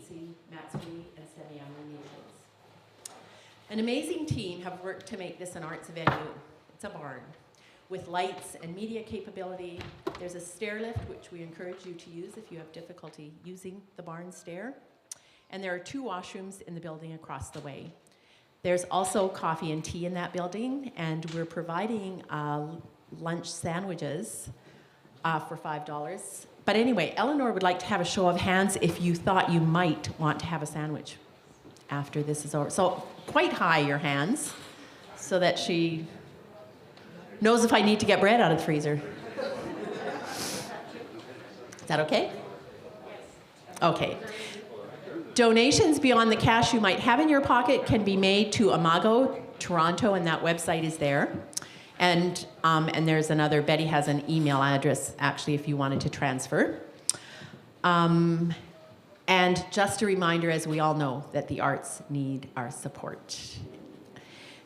BC, Matsuri, and Semi-Amur nations. An amazing team have worked to make this an arts venue. It's a barn with lights and media capability. There's a stair lift, which we encourage you to use if you have difficulty using the barn stair. And there are 2 washrooms in the building across the way. There's also coffee and tea in that building, and we're providing lunch sandwiches for $5. But anyway, Eleanor would like to have a show of hands if you thought you might want to have a sandwich after this is over. So quite high your hands so that she knows if I need to get bread out of the freezer. Is that okay? Yes. Okay. Donations beyond the cash you might have in your pocket can be made to Imago Toronto, and that website is there. And there's another, Betty has an email address, actually, if you wanted to transfer. And just a reminder, as we all know, that the arts need our support.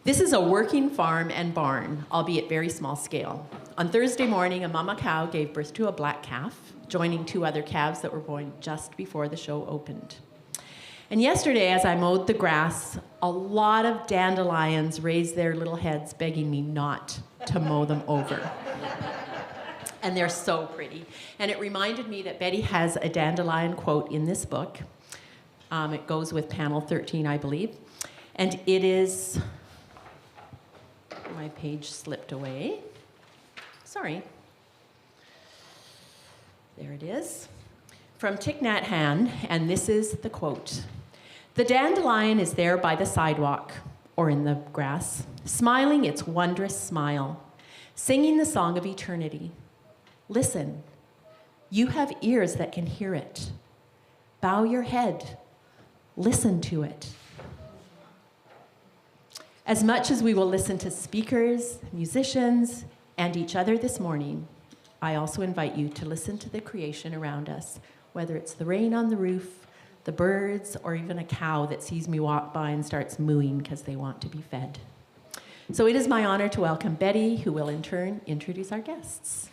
This is a working farm and barn, albeit very small scale. On Thursday morning, a mama cow gave birth to a black calf, joining 2 other calves that were born just before the show opened. And yesterday, as I mowed the grass, a lot of dandelions raised their little heads, begging me not to mow them over. And they're so pretty. And it reminded me that Betty has a dandelion quote in this book. It goes with panel 13, I believe. And it is, my page slipped away. Sorry. There it is. From Thich Nhat Hanh, and this is the quote. The dandelion is there by the sidewalk, or in the grass, smiling its wondrous smile, singing the song of eternity. Listen, you have ears that can hear it. Bow your head, listen to it. As much as we will listen to speakers, musicians, and each other this morning, I also invite you to listen to the creation around us, whether it's the rain on the roof, the birds, or even a cow that sees me walk by and starts mooing because they want to be fed. So it is my honor to welcome Betty, who will in turn introduce our guests.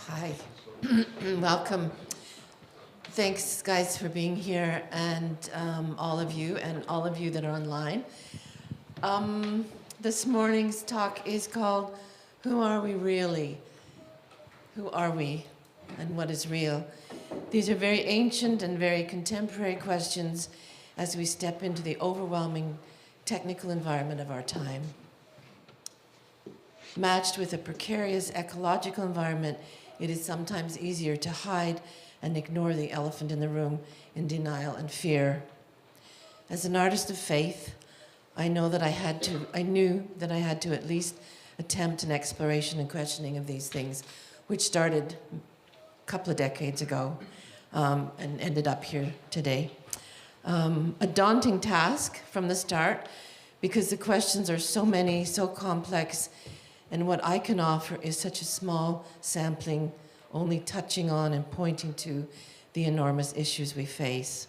Hi, welcome. Thanks, guys, for being here, and all of you that are online. This morning's talk is called, Who Are We Really? Who are we, and what is real? These are very ancient and very contemporary questions as we step into the overwhelming technical environment of our time. Matched with a precarious ecological environment, it is sometimes easier to hide and ignore the elephant in the room in denial and fear. As an artist of faith, I knew that I had to at least attempt an exploration and questioning of these things, which started a couple of decades ago and ended up here today. A daunting task from the start, because the questions are so many, so complex, and what I can offer is such a small sampling, only touching on and pointing to the enormous issues we face.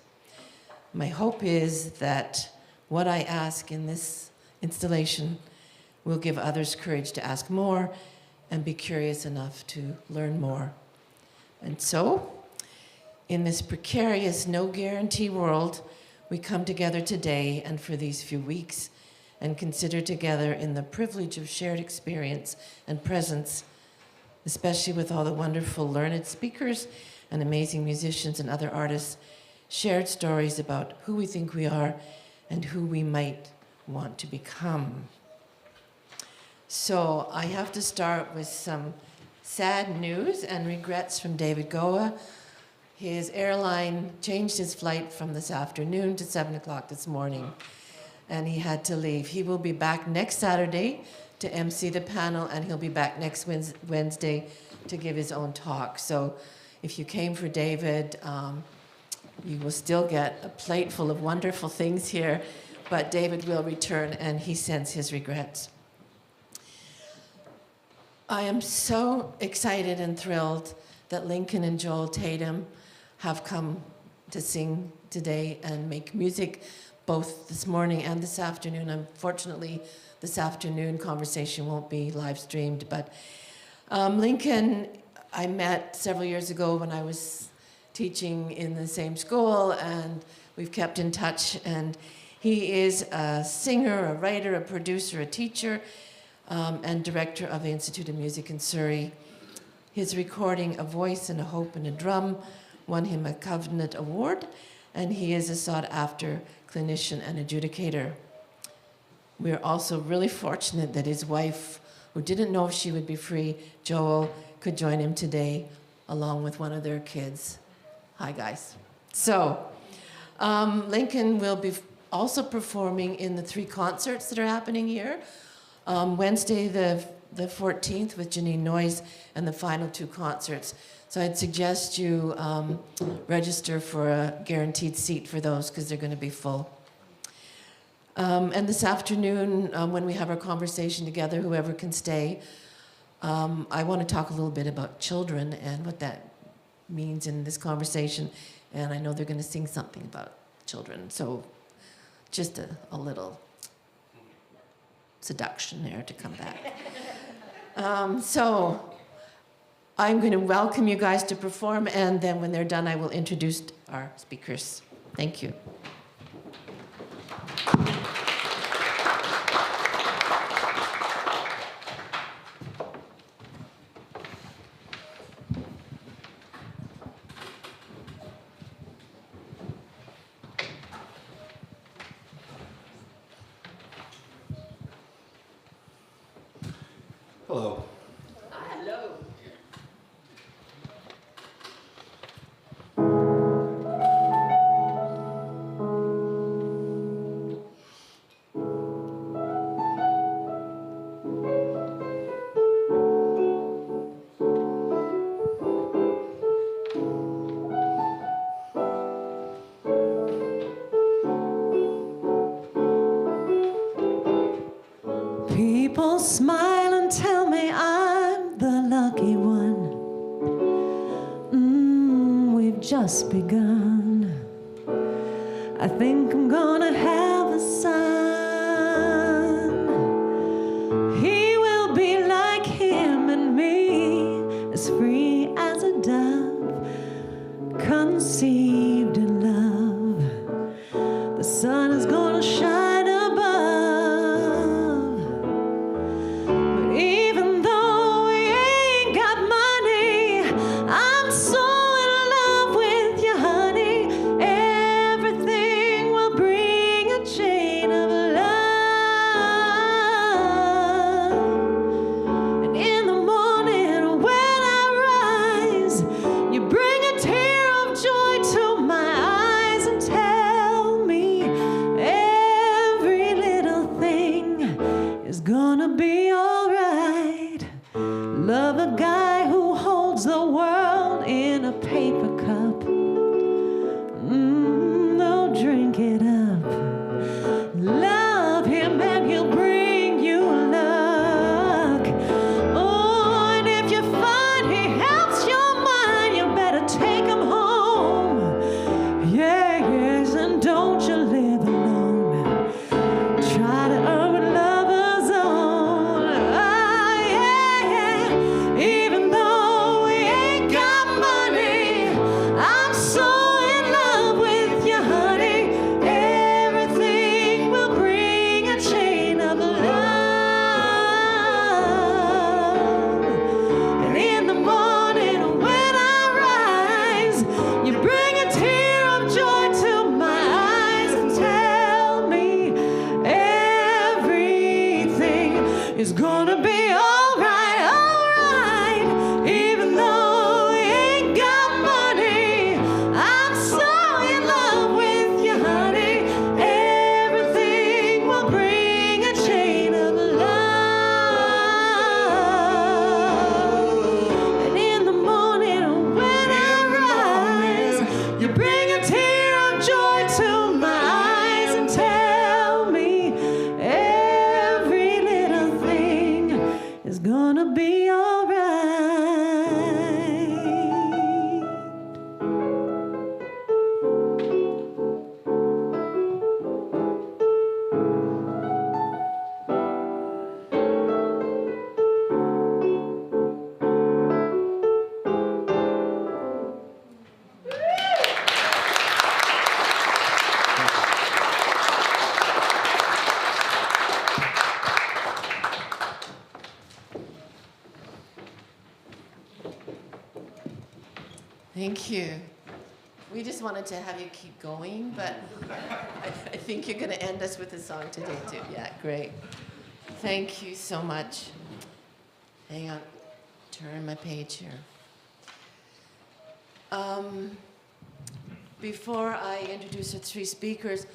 My hope is that what I ask in this installation will give others courage to ask more and be curious enough to learn more. And so, in this precarious, no guarantee world, we come together today and for these few weeks and consider together in the privilege of shared experience and presence, especially with all the wonderful learned speakers and amazing musicians and other artists, shared stories about who we think we are and who we might want to become. So I have to start with some sad news and regrets from David Goa. His airline changed his flight from this afternoon to 7 o'clock this morning, and he had to leave. He will be back next Saturday to MC the panel, and he'll be back next Wednesday to give his own talk. So if you came for David, you will still get a plate full of wonderful things here, but David will return, and he sends his regrets. I am so excited and thrilled that Lincoln and Joel Tatum have come to sing today and make music both this morning and this afternoon. Unfortunately, this afternoon conversation won't be live streamed, but Lincoln I met several years ago when I was teaching in the same school, and we've kept in touch. And he is a singer, a writer, a producer, a teacher, and director of the Institute of Music in Surrey. His recording, A Voice and a Hope and a Drum, won him a Covenant Award, and he is a sought-after clinician and adjudicator. We're also really fortunate that his wife, who didn't know if she would be free, Joel, could join him today, along with one of their kids. Hi, guys. So, Lincoln will be also performing in the 3 concerts that are happening here. Wednesday, the 14th, with Janine Noyes, and the final 2 concerts. So I'd suggest you register for a guaranteed seat for those, because they're going to be full. And this afternoon, when we have our conversation together, whoever can stay, I want to talk a little bit about children and what that means in this conversation. And I know they're going to sing something about children. So just a little seduction there to come back. So I'm going to welcome you guys to perform, and then when they're done, I will introduce our speakers. Thank you. Hello. Hello. People smile and tell me I'm the lucky one. We've just begun. I think I'm gonna have a son. He will be like him and me, as free as a dove, conceived in love. The sun is gonna shine above. Even though we ain't got money, I'm so in love with you, honey. Everything will bring a chain Thank you. We just wanted to have you keep going, but I think you're going to end us with a song today, too. Yeah, great. Thank you so much. Hang on. Turn my page here. Before I introduce the three speakers,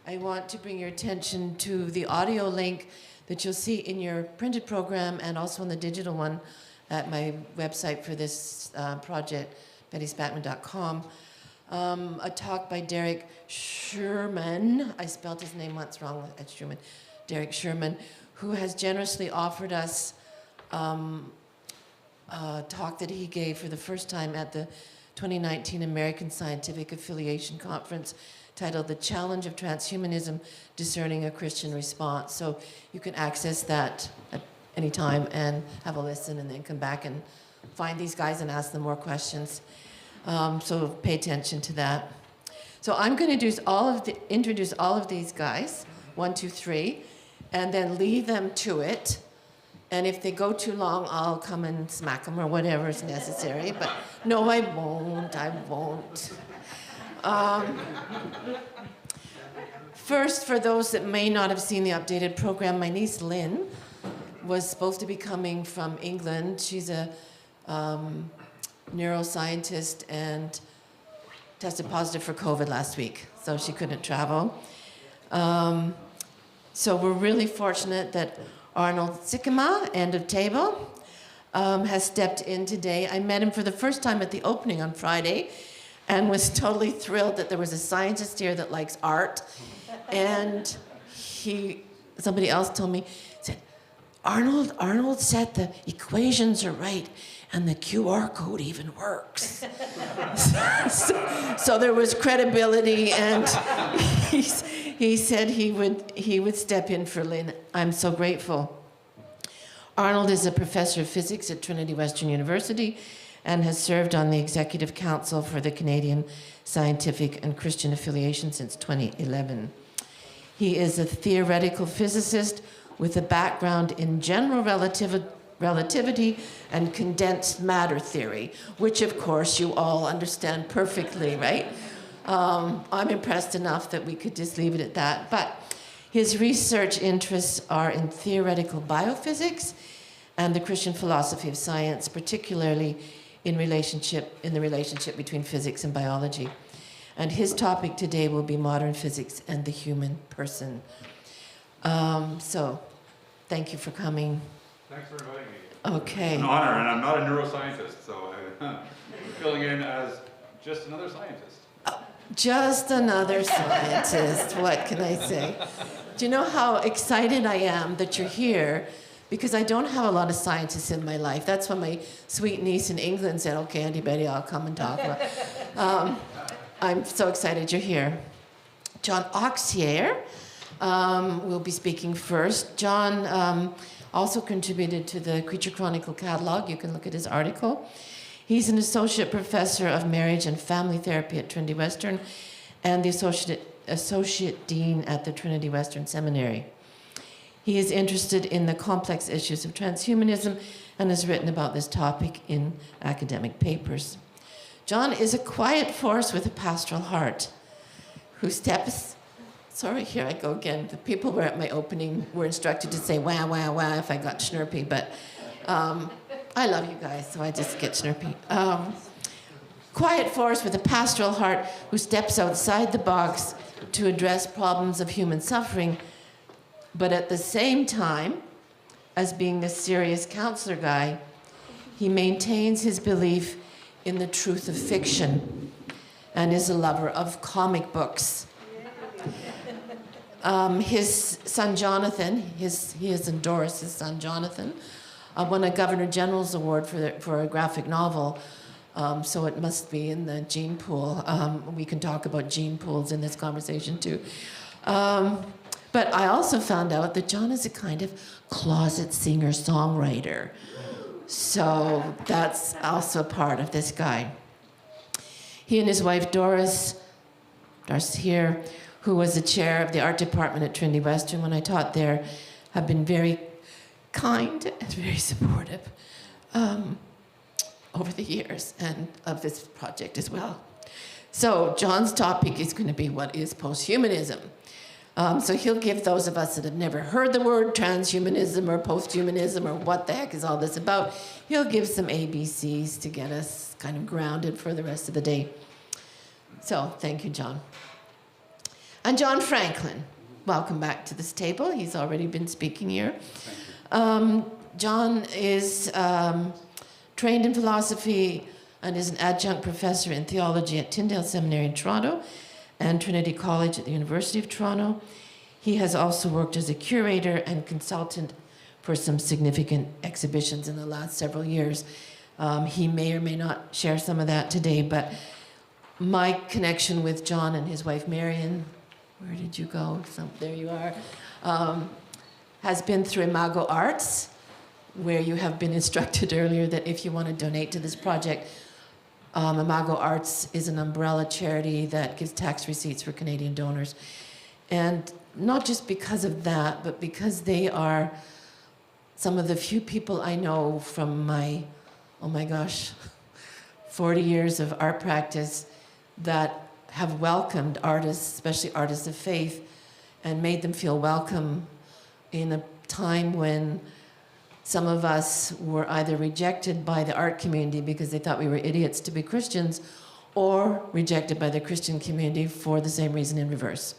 I want to bring your attention to the audio link that you'll see in your printed program and also in the digital one at my website for this project, bettyspackman.com. A talk by Derek Sherman. I spelled his name once wrong at Sherman. Derek Sherman, who has generously offered us a talk that he gave for the first time at the 2019 American Scientific Affiliation Conference titled The Challenge of Transhumanism, Discerning a Christian Response. So you can access that at any time and have a listen and then come back and find these guys and ask them more questions. So pay attention to that. So I'm going to introduce all of these guys, 1, 2, 3, and then leave them to it. And if they go too long, I'll come and smack them or whatever is necessary. But no, I won't. First, for those that may not have seen the updated program, my niece Lynn was supposed to be coming from England. She's a neuroscientist and tested positive for COVID last week, so she couldn't travel. So we're really fortunate that Arnold Sikkema, end of table, has stepped in today. I met him for the first time at the opening on Friday and was totally thrilled that there was a scientist here that likes art. And somebody else told me, said, Arnold said the equations are right and the QR code even works. so there was credibility, and he said he would step in for Lynn. I'm so grateful. Arnold is a professor of physics at Trinity Western University and has served on the Executive Council for the Canadian Scientific and Christian Affiliation since 2011. He is a theoretical physicist with a background in general relativity and condensed matter theory, which of course you all understand perfectly, right? I'm impressed enough that we could just leave it at that. But his research interests are in theoretical biophysics and the Christian philosophy of science, particularly in the relationship between physics and biology. And his topic today will be modern physics and the human person. So thank you for coming. Thanks for inviting me. Okay. It's an honor, and I'm not a neuroscientist, so I'm filling in as just another scientist. Just another scientist, what can I say? Do you know how excited I am that you're here? Because I don't have a lot of scientists in my life. That's when my sweet niece in England said, okay, Auntie Betty, I'll come and talk. I'm so excited you're here. John Auxier will be speaking first. John also contributed to the Creature Chronicle catalog. You can look at his article. He's an associate professor of marriage and family therapy at Trinity Western and the associate dean at the Trinity Western Seminary. He is interested in the complex issues of transhumanism and has written about this topic in academic papers. John is a quiet force with a pastoral heart who steps, sorry, here I go again. The people were at my opening were instructed to say wah, wah, wah if I got snurpy, but I love you guys, so I just get snurpy. Quiet force with a pastoral heart who steps outside the box to address problems of human suffering, but at the same time, as being a serious counselor guy, he maintains his belief in the truth of fiction and is a lover of comic books. His son Jonathan, he has endorsed his son Jonathan, won a Governor General's Award for a graphic novel, so it must be in the gene pool. We can talk about gene pools in this conversation too. But I also found out that John is a kind of closet singer-songwriter. So that's also part of this guy. He and his wife Doris here, who was the chair of the art department at Trinity Western when I taught there, have been very kind and very supportive over the years and of this project as well. So John's topic is going to be what is post-humanism. So he'll give those of us that have never heard the word transhumanism or post-humanism or what the heck is all this about, he'll give some ABCs to get us kind of grounded for the rest of the day. So thank you, John. And John Franklin, welcome back to this table. He's already been speaking here. John is trained in philosophy and is an adjunct professor in theology at Tyndale Seminary in Toronto and Trinity College at the University of Toronto. He has also worked as a curator and consultant for some significant exhibitions in the last several years. He may or may not share some of that today, but my connection with John and his wife Marion, where did you go? There you are, has been through Imago Arts, where you have been instructed earlier that if you want to donate to this project, Imago Arts is an umbrella charity that gives tax receipts for Canadian donors. And not just because of that, but because they are some of the few people I know from my, oh my gosh, 40 years of art practice that have welcomed artists, especially artists of faith, and made them feel welcome in a time when some of us were either rejected by the art community because they thought we were idiots to be Christians, or rejected by the Christian community for the same reason in reverse.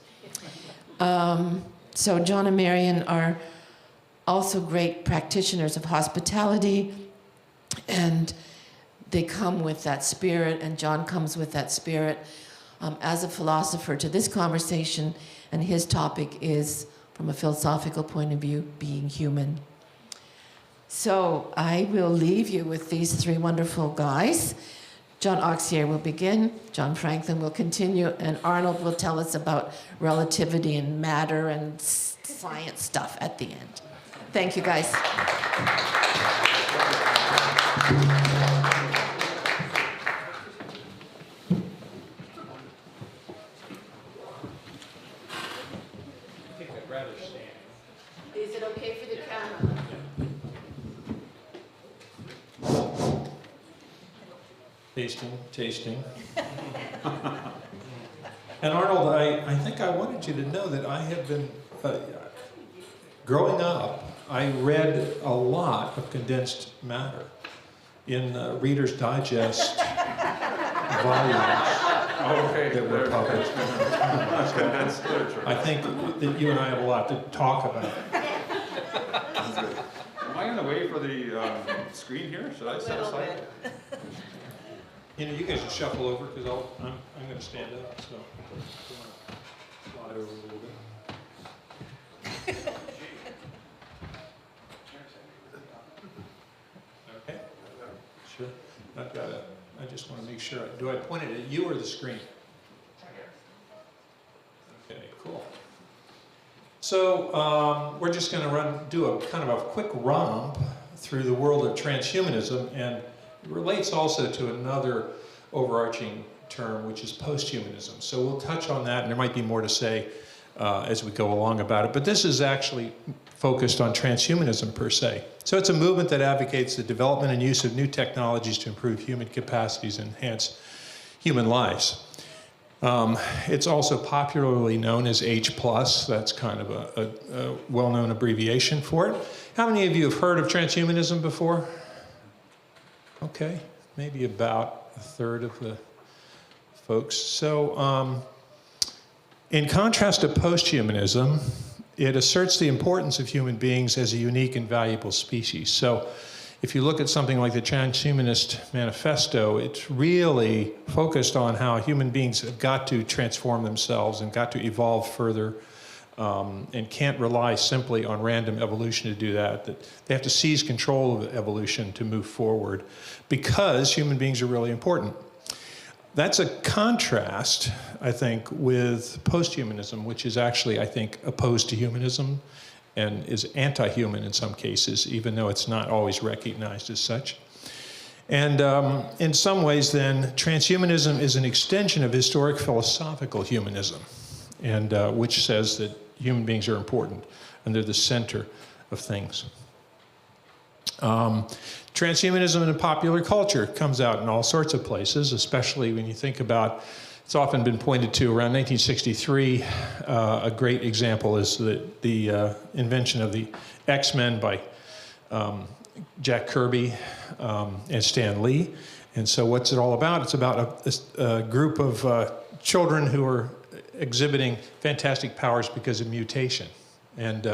So John and Marion are also great practitioners of hospitality, and they come with that spirit, and John comes with that spirit as a philosopher to this conversation, and his topic is, from a philosophical point of view, being human. So I will leave you with these three wonderful guys. John Auxier will begin, John Franklin will continue, and Arnold will tell us about relativity and matter and science stuff at the end. Thank you, guys. Is it okay for the camera? Tasting. And Arnold, I think I wanted you to know that I have been, growing up, I read a lot of condensed matter in Reader's Digest volumes that were published. Condensed literature. I think that you and I have a lot to talk about. Am I going to wait for the screen here? Should I set aside? You know, you guys should shuffle over because I'm going to stand up. So slide over a little bit. Okay. Sure. I just want to make sure. Do I point it at you or the screen? Okay. Cool. So we're just going to do a kind of a quick romp through the world of transhumanism, and it relates also to another overarching term, which is post-humanism. So we'll touch on that, and there might be more to say as we go along about it. But this is actually focused on transhumanism per se. So it's a movement that advocates the development and use of new technologies to improve human capacities and enhance human lives. It's also popularly known as H+. That's kind of a well-known abbreviation for it. How many of you have heard of transhumanism before? Okay, maybe about a third of the folks. So in contrast to post-humanism, it asserts the importance of human beings as a unique and valuable species. So if you look at something like the Transhumanist Manifesto, it's really focused on how human beings have got to transform themselves and got to evolve further, and can't rely simply on random evolution to do that. That they have to seize control of evolution to move forward because human beings are really important. That's a contrast, I think, with post-humanism, which is actually, I think, opposed to humanism and is anti-human in some cases, even though it's not always recognized as such. And in some ways, then, transhumanism is an extension of historic philosophical humanism, and which says that human beings are important and they're the center of things. Transhumanism in popular culture comes out in all sorts of places, especially when you think about, it's often been pointed to around 1963. A great example is the invention of the X-Men by Jack Kirby and Stan Lee. And so what's it all about? It's about a group of children who are exhibiting fantastic powers because of mutation. And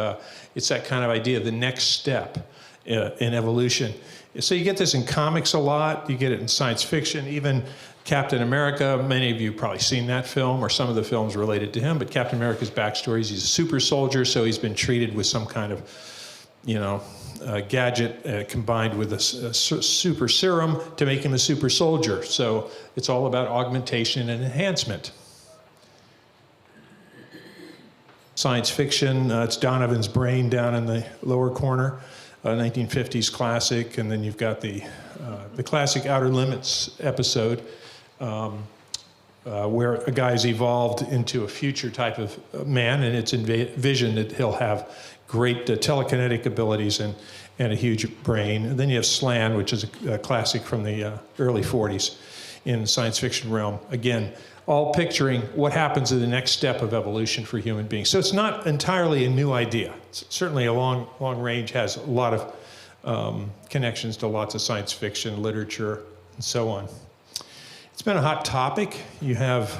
it's that kind of idea, the next step in evolution. So you get this in comics a lot, you get it in science fiction, even Captain America, many of you have probably seen that film or some of the films related to him, but Captain America's backstory is he's a super soldier, so he's been treated with some kind of, gadget combined with a super serum to make him a super soldier. So it's all about augmentation and enhancement. Science fiction, it's Donovan's brain down in the lower corner. 1950s classic, and then you've got the classic Outer Limits episode where a guy's evolved into a future type of man, and it's envisioned that he'll have great telekinetic abilities and a huge brain. And then you have Slan, which is a classic from the early 40s in the science fiction realm. Again, all picturing what happens in the next step of evolution for human beings. So it's not entirely a new idea. Certainly a long range has a lot of connections to lots of science fiction, literature, and so on. It's been a hot topic. You have,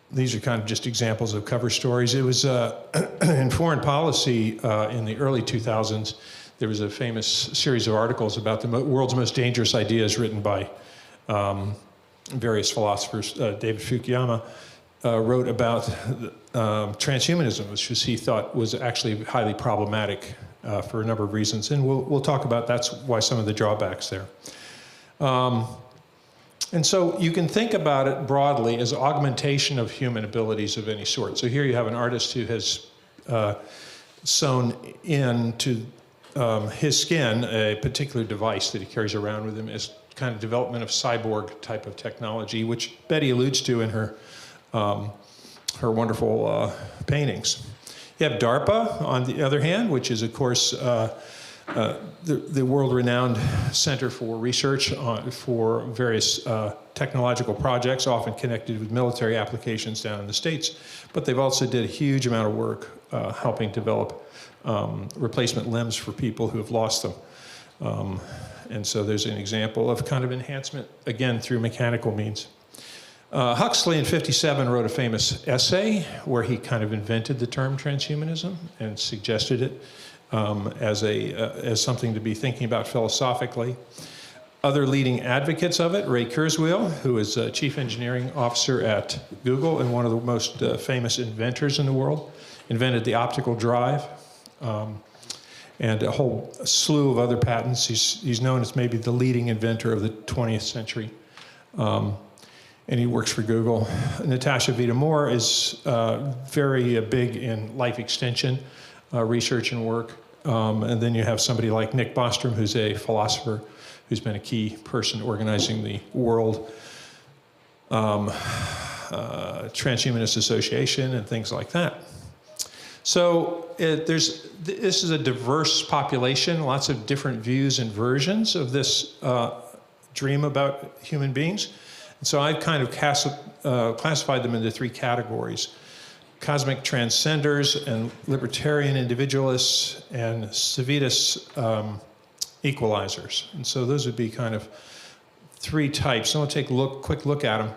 these are kind of just examples of cover stories. It was in foreign policy in the early 2000s, there was a famous series of articles about the world's most dangerous ideas written by various philosophers. David Fukuyama wrote about transhumanism, which he thought was actually highly problematic for a number of reasons. And we'll talk about that's why some of the drawbacks there. And so you can think about it broadly as augmentation of human abilities of any sort. So here you have an artist who has sewn into his skin a particular device that he carries around with him as kind of development of cyborg type of technology, which Betty alludes to in her wonderful paintings. You have DARPA, on the other hand, which is, of course, the world-renowned center for research for various technological projects, often connected with military applications down in the States. But they've also did a huge amount of work helping develop replacement limbs for people who have lost them. And so there's an example of kind of enhancement, again, through mechanical means. Huxley in '57 wrote a famous essay where he kind of invented the term transhumanism and suggested it as something to be thinking about philosophically. Other leading advocates of it, Ray Kurzweil, who is a chief engineering officer at Google and one of the most famous inventors in the world, invented the optical drive. And a whole slew of other patents. He's known as maybe the leading inventor of the 20th century. And he works for Google. Natasha Vita-More is very big in life extension research and work. And then you have somebody like Nick Bostrom, who's a philosopher, who's been a key person organizing the World Transhumanist Association and things like that. So this is a diverse population, lots of different views and versions of this dream about human beings. And so I've kind of classified them into three categories: cosmic transcenders and libertarian individualists and civitas equalizers. And so those would be kind of three types. So I'll take a quick look at them.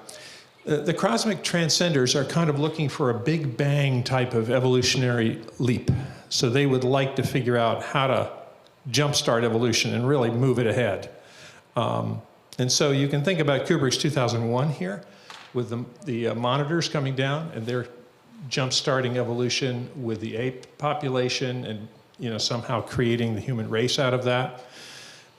The cosmic transcenders are kind of looking for a big bang type of evolutionary leap. So they would like to figure out how to jumpstart evolution and really move it ahead. And so you can think about Kubrick's 2001 here with the monitors coming down, and they're jumpstarting evolution with the ape population and somehow creating the human race out of that.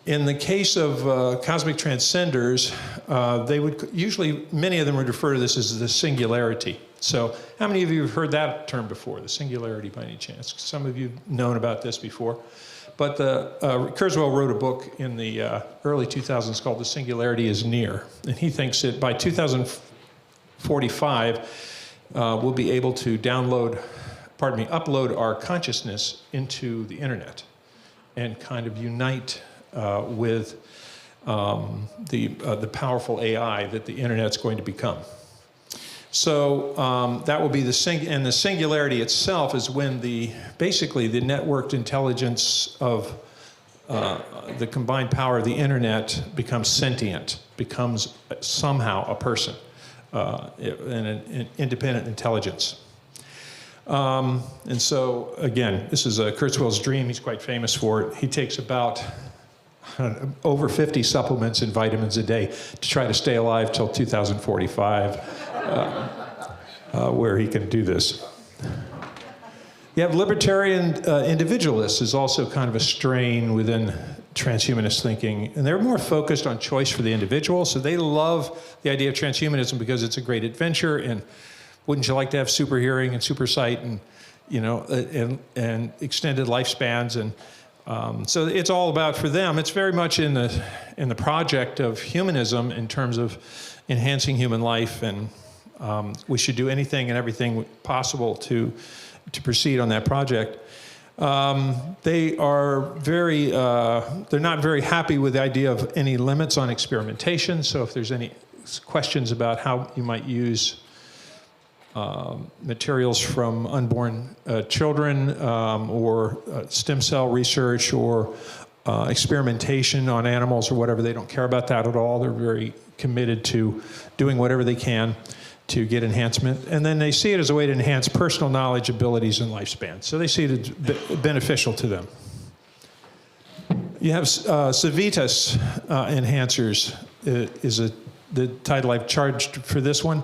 In the case of cosmic transcenders, they would usually, many of them would refer to this as the singularity. So how many of you have heard that term before, the singularity, by any chance? Some of you have known about this before. But Kurzweil wrote a book in the early 2000s called The Singularity is Near. And he thinks that by 2045, we'll be able to upload our consciousness into the internet. and kind of unite with the powerful AI that the internet's going to become. So that will be and the singularity itself is when basically the networked intelligence of the combined power of the internet becomes sentient, becomes somehow a person, an independent intelligence. And so, again, this is Kurzweil's dream. He's quite famous for it. He takes about over 50 supplements and vitamins a day to try to stay alive till 2045, where he can do this. You have libertarian individualists is also kind of a strain within transhumanist thinking, and they're more focused on choice for the individual, so they love the idea of transhumanism because it's a great adventure, and wouldn't you like to have super hearing and super sight and, you know, and extended lifespans, and so it's all about, for them, it's very much in the project of humanism in terms of enhancing human life, and we should do anything and everything possible to proceed on that project. They are they're not very happy with the idea of any limits on experimentation, so if there's any questions about how you might use materials from unborn children or stem cell research or experimentation on animals or whatever, they don't care about that at all. They're very committed to doing whatever they can to get enhancement. And then they see it as a way to enhance personal knowledge, abilities, and lifespan. So they see it as beneficial to them. You have civitas enhancers is the title I've charged for this one.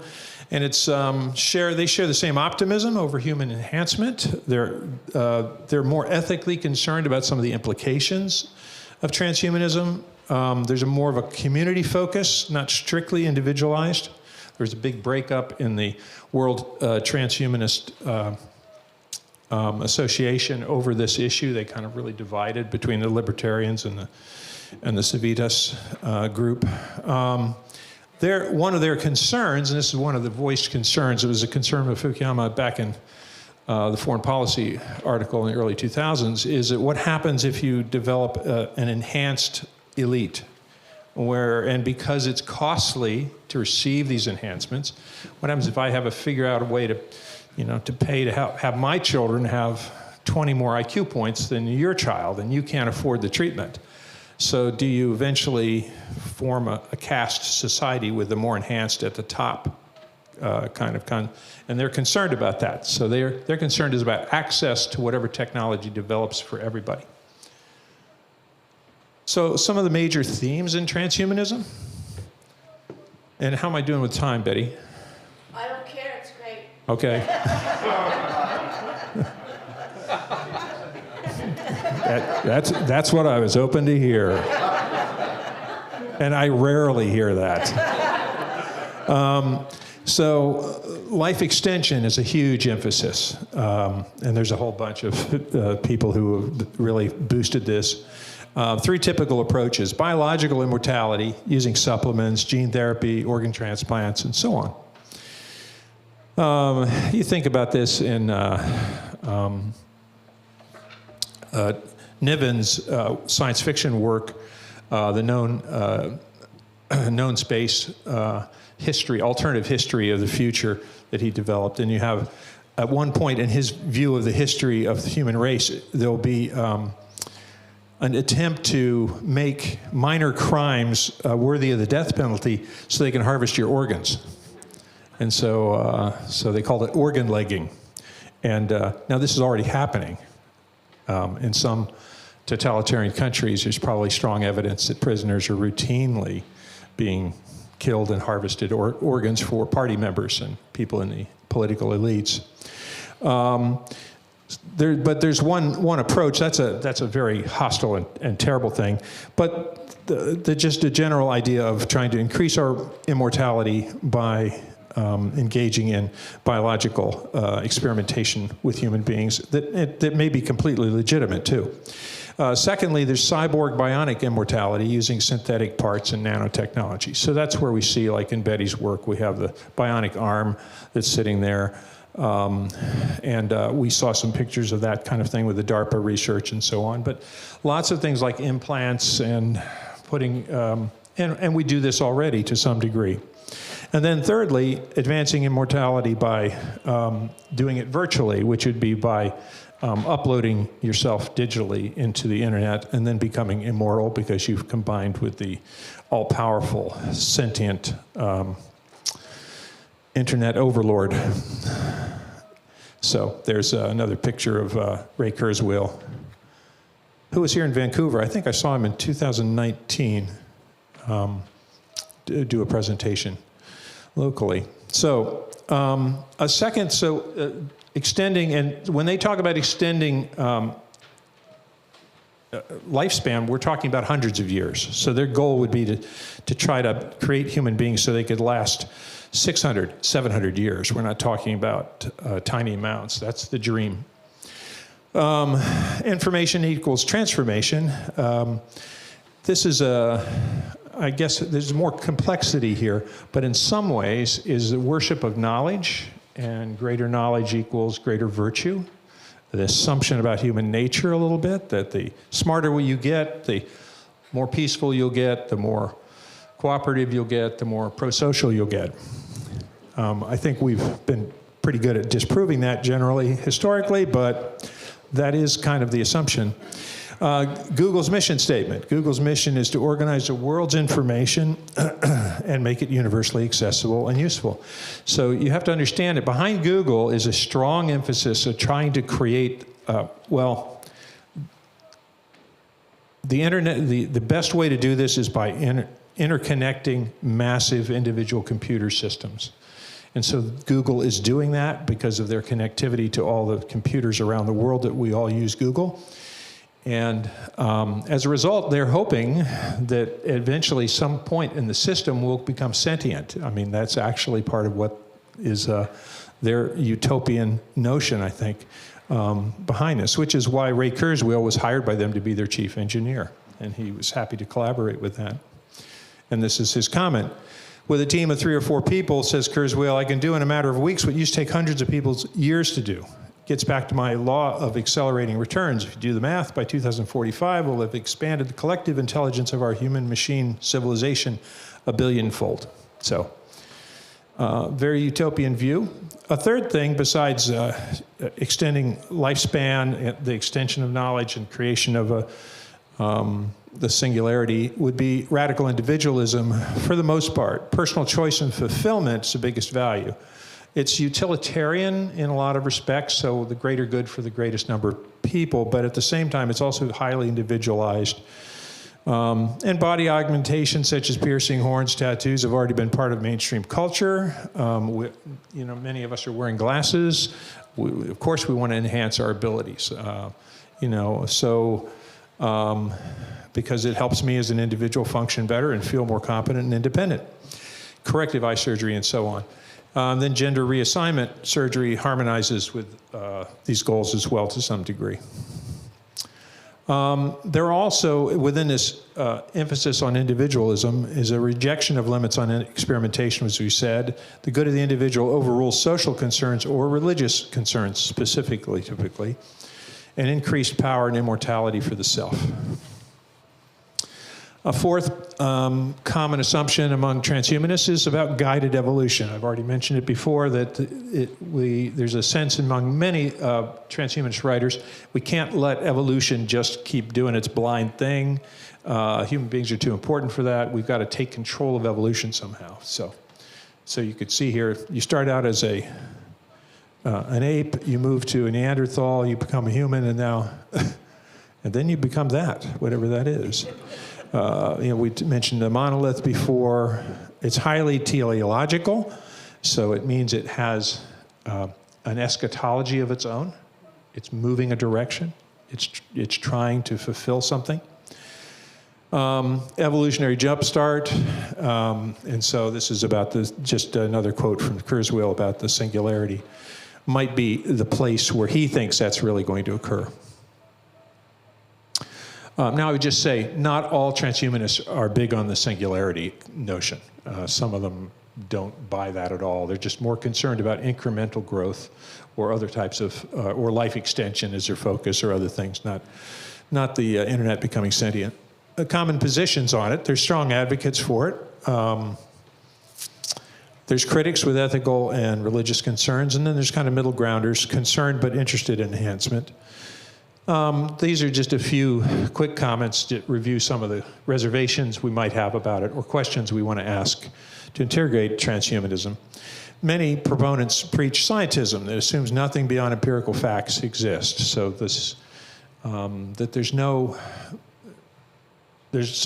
And it's they share the same optimism over human enhancement. They're more ethically concerned about some of the implications of transhumanism. There's more of a community focus, not strictly individualized. There's a big breakup in the World Transhumanist Association over this issue. They kind of really divided between the libertarians and the Civitas group. One of their concerns, and this is one of the voiced concerns, it was a concern of Fukuyama back in the Foreign Policy article in the early 2000s, is that what happens if you develop an enhanced elite? And because it's costly to receive these enhancements, what happens if I figure out a way to pay to have my children have 20 more IQ points than your child, and you can't afford the treatment? So do you eventually form a caste society with the more enhanced at the top and they're concerned about that. So their concern is about access to whatever technology develops for everybody. So some of the major themes in transhumanism, and how am I doing with time, Betty? I don't care, it's great. Okay. That's what I was hoping to hear. And I rarely hear that. So life extension is a huge emphasis. And there's a whole bunch of people who have really boosted this. 3 typical approaches: biological immortality, using supplements, gene therapy, organ transplants, and so on. You think about this in Niven's science fiction work, the known space history, alternative history of the future that he developed. And you have, at one point in his view of the history of the human race, there'll be an attempt to make minor crimes worthy of the death penalty so they can harvest your organs. And so they called it organ legging. And now this is already happening. In some totalitarian countries, there's probably strong evidence that prisoners are routinely being killed and harvested organs for party members and people in the political elites. But there's one approach. That's a very hostile and terrible thing. But just a general idea of trying to increase our immortality by engaging in biological experimentation with human beings that may be completely legitimate too. Secondly, there's cyborg bionic immortality using synthetic parts and nanotechnology. So that's where we see, like in Betty's work, we have the bionic arm that's sitting there. We saw some pictures of that kind of thing with the DARPA research and so on. But lots of things like implants and putting, and we do this already to some degree. And then thirdly, advancing immortality by doing it virtually, which would be by uploading yourself digitally into the internet and then becoming immortal because you've combined with the all-powerful, sentient internet overlord. So there's another picture of Ray Kurzweil, who was here in Vancouver. I think I saw him in 2019 do a presentation locally. So extending, and when they talk about extending lifespan, we're talking about hundreds of years. So their goal would be to try to create human beings so they could last 600, 700 years. We're not talking about tiny amounts. That's the dream. Information equals transformation. This is I guess there's more complexity here, but in some ways is the worship of knowledge, and greater knowledge equals greater virtue. The assumption about human nature a little bit, that the smarter you get, the more peaceful you'll get, the more cooperative you'll get, the more pro-social you'll get. I think we've been pretty good at disproving that generally historically, but that is kind of the assumption. Google's mission statement. Google's mission is to organize the world's information and make it universally accessible and useful. So you have to understand that behind Google is a strong emphasis of trying to create, the internet, the best way to do this is by interconnecting massive individual computer systems. And so Google is doing that because of their connectivity to all the computers around the world that we all use Google. And as a result, they're hoping that eventually some point in the system will become sentient. I mean, that's actually part of what is their utopian notion, I think, behind this, which is why Ray Kurzweil was hired by them to be their chief engineer. And he was happy to collaborate with that. And this is his comment. With a team of 3 or 4 people, says Kurzweil, I can do in a matter of weeks what used to take hundreds of people's years to do. Gets back to my law of accelerating returns. If you do the math, by 2045, we'll have expanded the collective intelligence of our human-machine civilization a billionfold. So, very utopian view. A third thing, besides extending lifespan, the extension of knowledge and creation of the singularity, would be radical individualism for the most part. Personal choice and fulfillment is the biggest value. It's utilitarian in a lot of respects, so the greater good for the greatest number of people, but at the same time, it's also highly individualized. And body augmentation, such as piercing, horns, tattoos, have already been part of mainstream culture. Many of us are wearing glasses. Of course, we want to enhance our abilities, because it helps me as an individual function better and feel more competent and independent. Corrective eye surgery and so on. Then gender reassignment surgery harmonizes with these goals as well to some degree. There are also, within this emphasis on individualism, is a rejection of limits on experimentation, as we said. The good of the individual overrules social concerns or religious concerns specifically, typically, and increased power and immortality for the self. A fourth common assumption among transhumanists is about guided evolution. I've already mentioned it before that there's a sense among many transhumanist writers, we can't let evolution just keep doing its blind thing. Human beings are too important for that. We've got to take control of evolution somehow. So you could see here, you start out as an ape, you move to a Neanderthal, you become a human, and now, and then you become that, whatever that is. We mentioned the monolith before. It's highly teleological, so it means it has an eschatology of its own. It's moving a direction. It's trying to fulfill something. Evolutionary jumpstart, and so this is about just another quote from Kurzweil about the singularity, might be the place where he thinks that's really going to occur. Now I would just say, not all transhumanists are big on the singularity notion. Some of them don't buy that at all. They're just more concerned about incremental growth or other types of, or life extension as their focus or other things, not the internet becoming sentient. Common positions on it. There's strong advocates for it. There's critics with ethical and religious concerns, and then there's kind of middle grounders, concerned but interested in enhancement. These are just a few quick comments to review some of the reservations we might have about it or questions we want to ask to interrogate transhumanism. Many proponents preach scientism that assumes nothing beyond empirical facts exist. So this, that there's no, this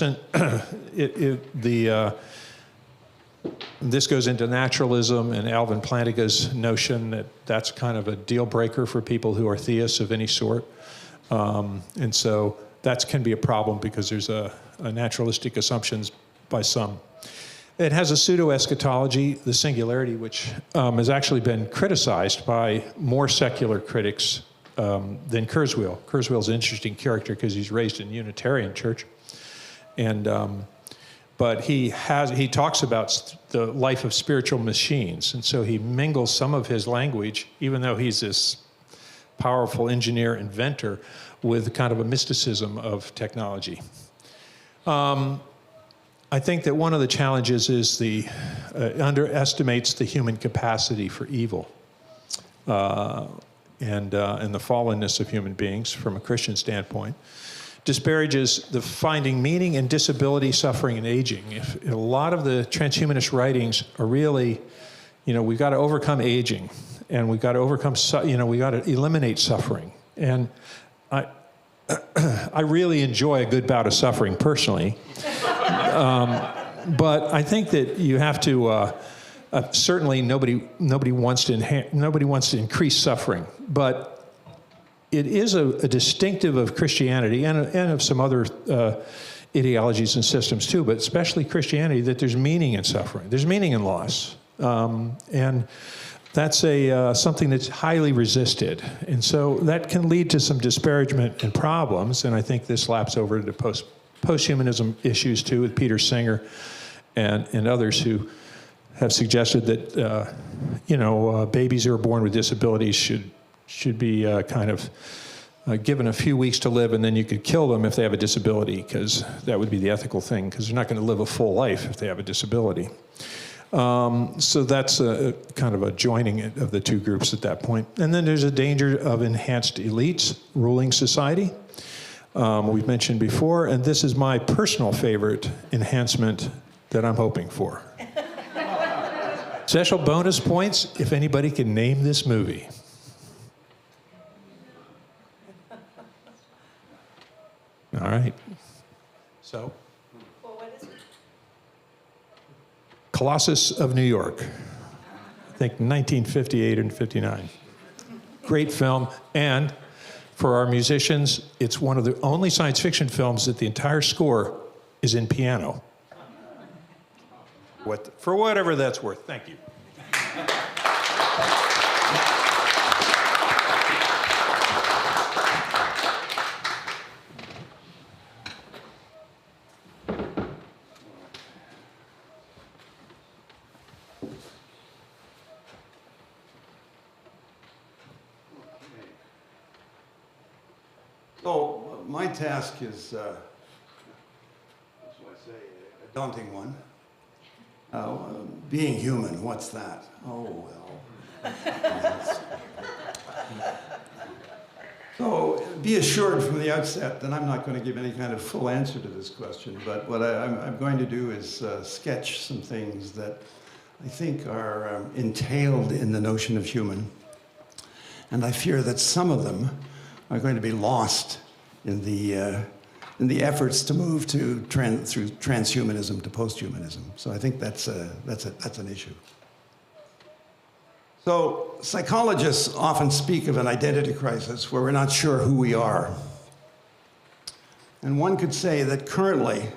goes into naturalism and Alvin Plantinga's notion that that's kind of a deal breaker for people who are theists of any sort. And so that can be a problem because there's a naturalistic assumptions by some. It has a pseudo-eschatology, the singularity, which has actually been criticized by more secular critics than Kurzweil. Kurzweil's an interesting character because he's raised in a Unitarian church. And, but he talks about the life of spiritual machines. And so he mingles some of his language, even though he's this powerful engineer, inventor, with kind of a mysticism of technology. I think that one of the challenges is underestimates the human capacity for evil and the fallenness of human beings from a Christian standpoint. Disparages the finding meaning in disability, suffering, and aging. If a lot of the transhumanist writings are really, we've got to overcome aging, and we've got to overcome, we've got to eliminate suffering. And I really enjoy a good bout of suffering personally. But I think that you have to, certainly nobody wants to increase suffering, but it is a distinctive of Christianity and of some other ideologies and systems too, but especially Christianity, that there's meaning in suffering. There's meaning in loss. And that's something that's highly resisted. And so that can lead to some disparagement and problems, and I think this laps over into post-humanism issues too, with Peter Singer and others who have suggested that, babies who are born with disabilities should be kind of given a few weeks to live, and then you could kill them if they have a disability, because that would be the ethical thing, because they're not going to live a full life if they have a disability. So that's a kind of a joining of the two groups at that point. And then there's a danger of enhanced elites ruling society. We've mentioned before, and this is my personal favorite enhancement that I'm hoping for. Special bonus points if anybody can name this movie. All right. So. Well, what is it? Colossus of New York. I think 1958 and 59. Great film. And for our musicians, it's one of the only science fiction films that the entire score is in piano. For whatever that's worth. Thank you. So my task is, what shall I say, a daunting one. Being human, what's that? Oh, well. So be assured from the outset that I'm not going to give any kind of full answer to this question, but what I'm going to do is sketch some things that I think are entailed in the notion of human. And I fear that some of them are going to be lost in the efforts to move through transhumanism to posthumanism. So I think that's an issue. So psychologists often speak of an identity crisis where we're not sure who we are. And one could say that currently,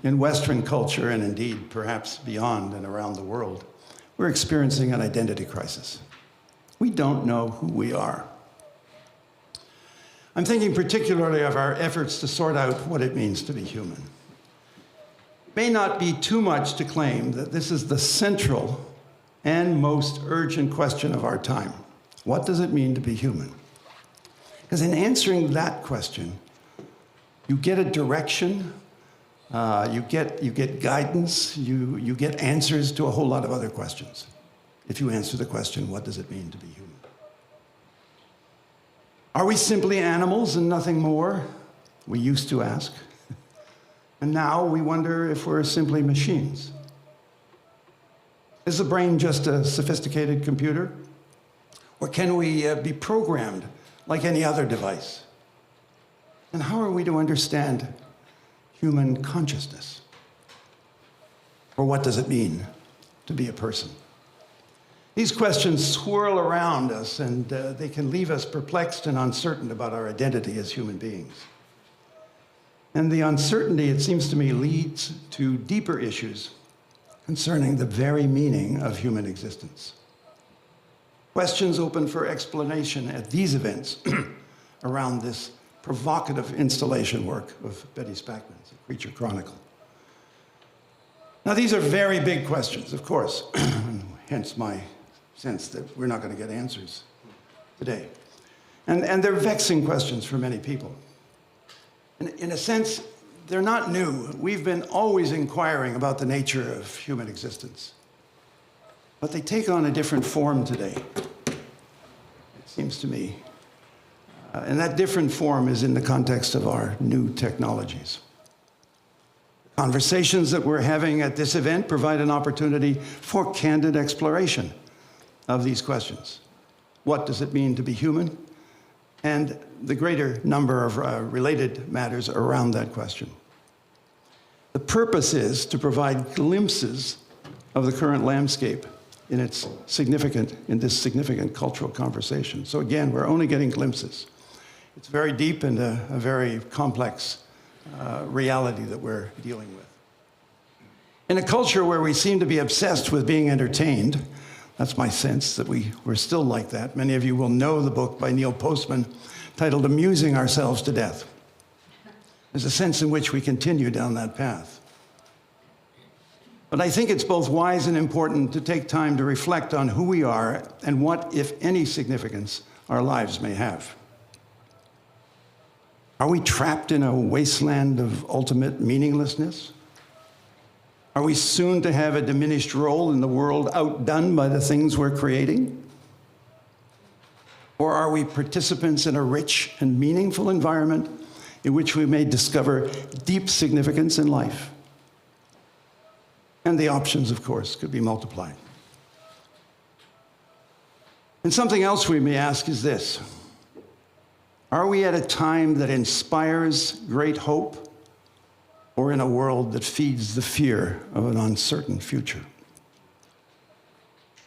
in Western culture, and indeed perhaps beyond and around the world, we're experiencing an identity crisis. We don't know who we are. I'm thinking particularly of our efforts to sort out what it means to be human. may not be too much to claim that this is the central and most urgent question of our time. What does it mean to be human? Because in answering that question, you get a direction, you get guidance, you get answers to a whole lot of other questions. If you answer the question, what does it mean to be human? Are we simply animals and nothing more? We used to ask. And now we wonder if we're simply machines. Is the brain just a sophisticated computer? Or can we be programmed like any other device? And how are we to understand human consciousness? Or what does it mean to be a person? These questions swirl around us, and they can leave us perplexed and uncertain about our identity as human beings. And the uncertainty, it seems to me, leads to deeper issues concerning the very meaning of human existence. Questions open for explanation at these events around this provocative installation work of Betty Spackman's A Creature Chronicle. Now, these are very big questions, of course, hence my sense that we're not going to get answers today. And they're vexing questions for many people. In a sense, they're not new. We've been always inquiring about the nature of human existence. But they take on a different form today, it seems to me. And that different form is in the context of our new technologies. Conversations that we're having at this event provide an opportunity for candid exploration of these questions. What does it mean to be human? And the greater number of related matters around that question. The purpose is to provide glimpses of the current landscape in this significant cultural conversation. So again, we're only getting glimpses. It's very deep and a very complex reality that we're dealing with. In a culture where we seem to be obsessed with being entertained, that's my sense that we're still like that. Many of you will know the book by Neil Postman titled Amusing Ourselves to Death. There's a sense in which we continue down that path. But I think it's both wise and important to take time to reflect on who we are and what, if any, significance our lives may have. Are we trapped in a wasteland of ultimate meaninglessness? Are we soon to have a diminished role in the world, outdone by the things we're creating? Or are we participants in a rich and meaningful environment in which we may discover deep significance in life? And the options, of course, could be multiplied. And something else we may ask is this: are we at a time that inspires great hope, or in a world that feeds the fear of an uncertain future?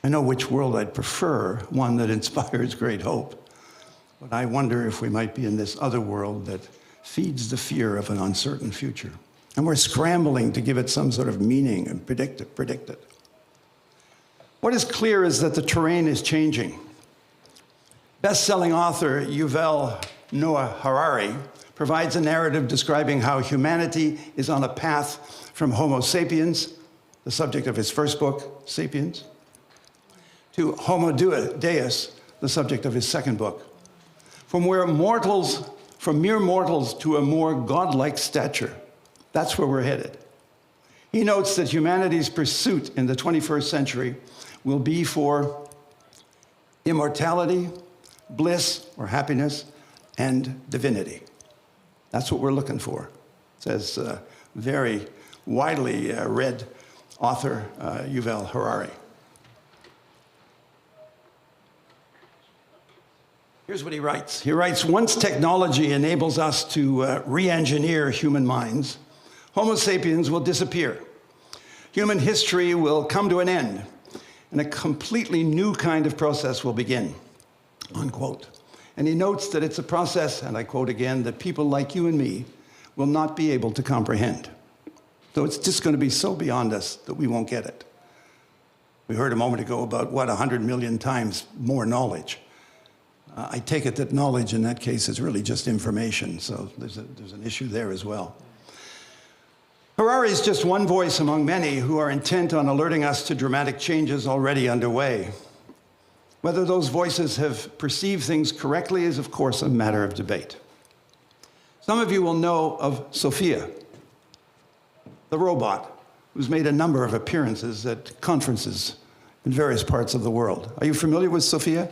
I know which world I'd prefer, one that inspires great hope. But I wonder if we might be in this other world that feeds the fear of an uncertain future. And we're scrambling to give it some sort of meaning and predict it. What is clear is that the terrain is changing. Best-selling author Yuval Noah Harari provides a narrative describing how humanity is on a path from Homo sapiens, the subject of his first book, Sapiens, to Homo Deus, the subject of his second book. From mere mortals to a more godlike stature. That's where we're headed. He notes that humanity's pursuit in the 21st century will be for immortality, bliss or happiness, and divinity. That's what we're looking for, says very widely read author Yuval Harari. Here's what he writes. He writes, once technology enables us to re-engineer human minds, Homo sapiens will disappear. Human history will come to an end, and a completely new kind of process will begin, unquote. And he notes that it's a process, and I quote again, that people like you and me will not be able to comprehend. So it's just going to be so beyond us that we won't get it. We heard a moment ago about, 100 million times more knowledge. I take it that knowledge in that case is really just information, so there's an issue there as well. Harari is just one voice among many who are intent on alerting us to dramatic changes already underway. Whether those voices have perceived things correctly is, of course, a matter of debate. Some of you will know of Sophia, the robot, who's made a number of appearances at conferences in various parts of the world. Are you familiar with Sophia?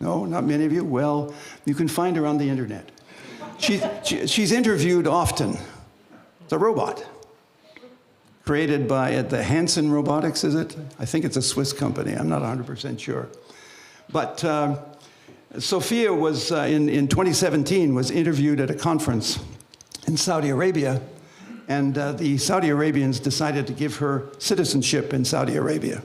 No, not many of you? Well, you can find her on the internet. She's interviewed often. It's a robot created by the Hanson Robotics, is it? I think it's a Swiss company. I'm not 100% sure. But Sophia was, in 2017, was interviewed at a conference in Saudi Arabia, and the Saudi Arabians decided to give her citizenship in Saudi Arabia.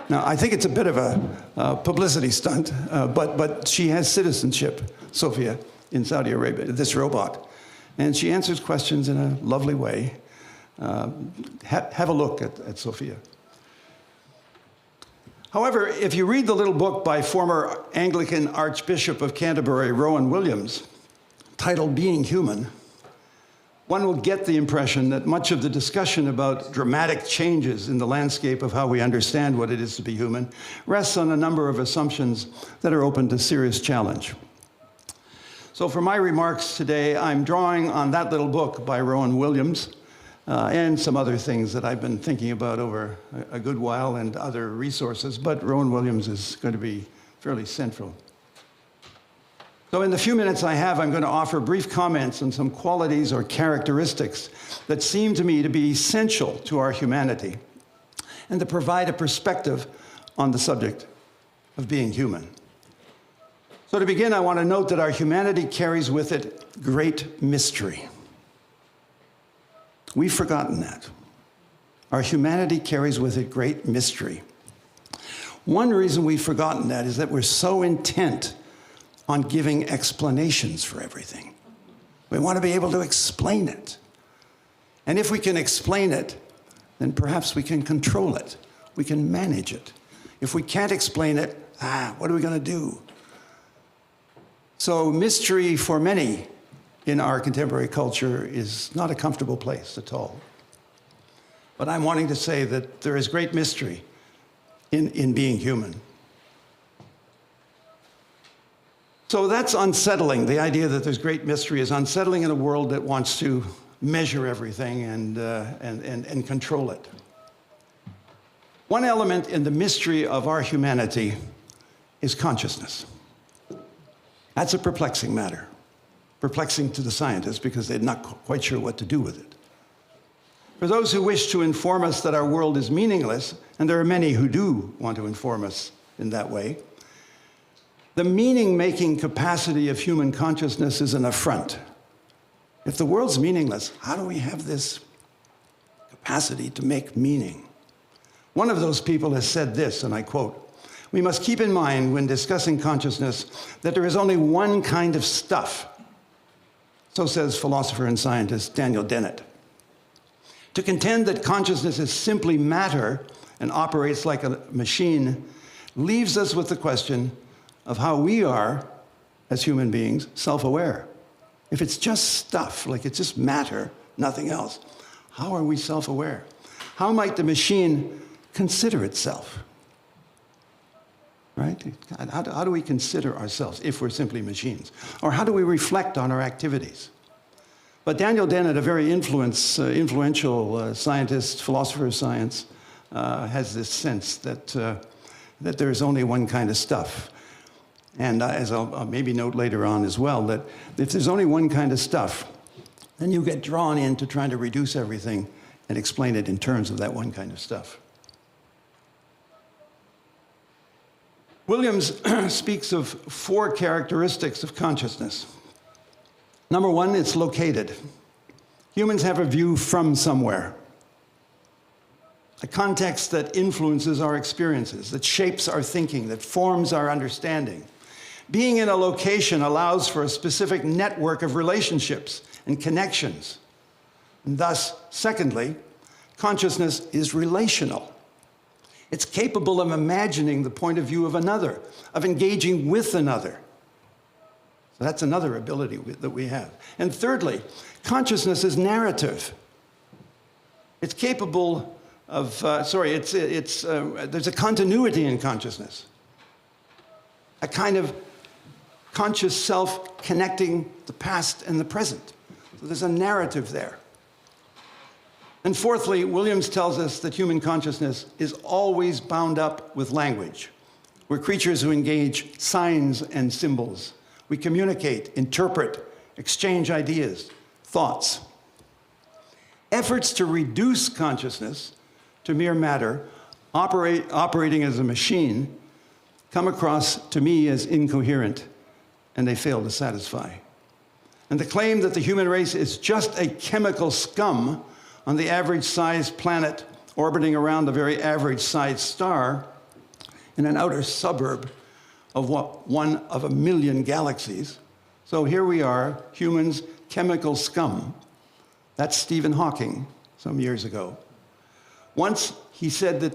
Now, I think it's a bit of a publicity stunt, but she has citizenship, Sophia, in Saudi Arabia, this robot. And she answers questions in a lovely way. Have a look at Sophia. However, if you read the little book by former Anglican Archbishop of Canterbury, Rowan Williams, titled Being Human, one will get the impression that much of the discussion about dramatic changes in the landscape of how we understand what it is to be human rests on a number of assumptions that are open to serious challenge. So for my remarks today, I'm drawing on that little book by Rowan Williams and some other things that I've been thinking about over a good while and other resources, but Rowan Williams is going to be fairly central. So in the few minutes I have, I'm going to offer brief comments on some qualities or characteristics that seem to me to be essential to our humanity and to provide a perspective on the subject of being human. So to begin, I want to note that our humanity carries with it great mystery. We've forgotten that. Our humanity carries with it great mystery. One reason we've forgotten that is that we're so intent on giving explanations for everything. We want to be able to explain it. And if we can explain it, then perhaps we can control it. We can manage it. If we can't explain it, what are we going to do? So mystery for many in our contemporary culture is not a comfortable place at all. But I'm wanting to say that there is great mystery in being human. So that's unsettling. The idea that there's great mystery is unsettling in a world that wants to measure everything and control it. One element in the mystery of our humanity is consciousness. That's a perplexing matter. Perplexing to the scientists because they're not quite sure what to do with it. For those who wish to inform us that our world is meaningless, and there are many who do want to inform us in that way, the meaning-making capacity of human consciousness is an affront. If the world's meaningless, how do we have this capacity to make meaning? One of those people has said this, and I quote, "We must keep in mind when discussing consciousness that there is only one kind of stuff." So says philosopher and scientist Daniel Dennett. To contend that consciousness is simply matter and operates like a machine leaves us with the question of how we are, as human beings, self-aware. If it's just stuff, like it's just matter, nothing else, how are we self-aware? How might the machine consider itself? Right? How do we consider ourselves if we're simply machines? Or how do we reflect on our activities? But Daniel Dennett, a very influential scientist, philosopher of science, has this sense that there is only one kind of stuff. And as I'll maybe note later on as well, that if there's only one kind of stuff, then you get drawn into trying to reduce everything and explain it in terms of that one kind of stuff. Williams speaks of 4 characteristics of consciousness. Number 1, it's located. Humans have a view from somewhere. A context that influences our experiences, that shapes our thinking, that forms our understanding. Being in a location allows for a specific network of relationships and connections. And thus, secondly, consciousness is relational. It's capable of imagining the point of view of another, of engaging with another. So that's another ability that we have. And thirdly, consciousness is narrative. It's capable of, there's a continuity in consciousness. A kind of conscious self connecting the past and the present. So there's a narrative there. And fourthly, Williams tells us that human consciousness is always bound up with language. We're creatures who engage signs and symbols. We communicate, interpret, exchange ideas, thoughts. Efforts to reduce consciousness to mere matter, operating as a machine, come across to me as incoherent, and they fail to satisfy. And the claim that the human race is just a chemical scum on the average-sized planet orbiting around a very average-sized star in an outer suburb of one of a million galaxies. So here we are, humans, chemical scum. That's Stephen Hawking some years ago. Once he said that,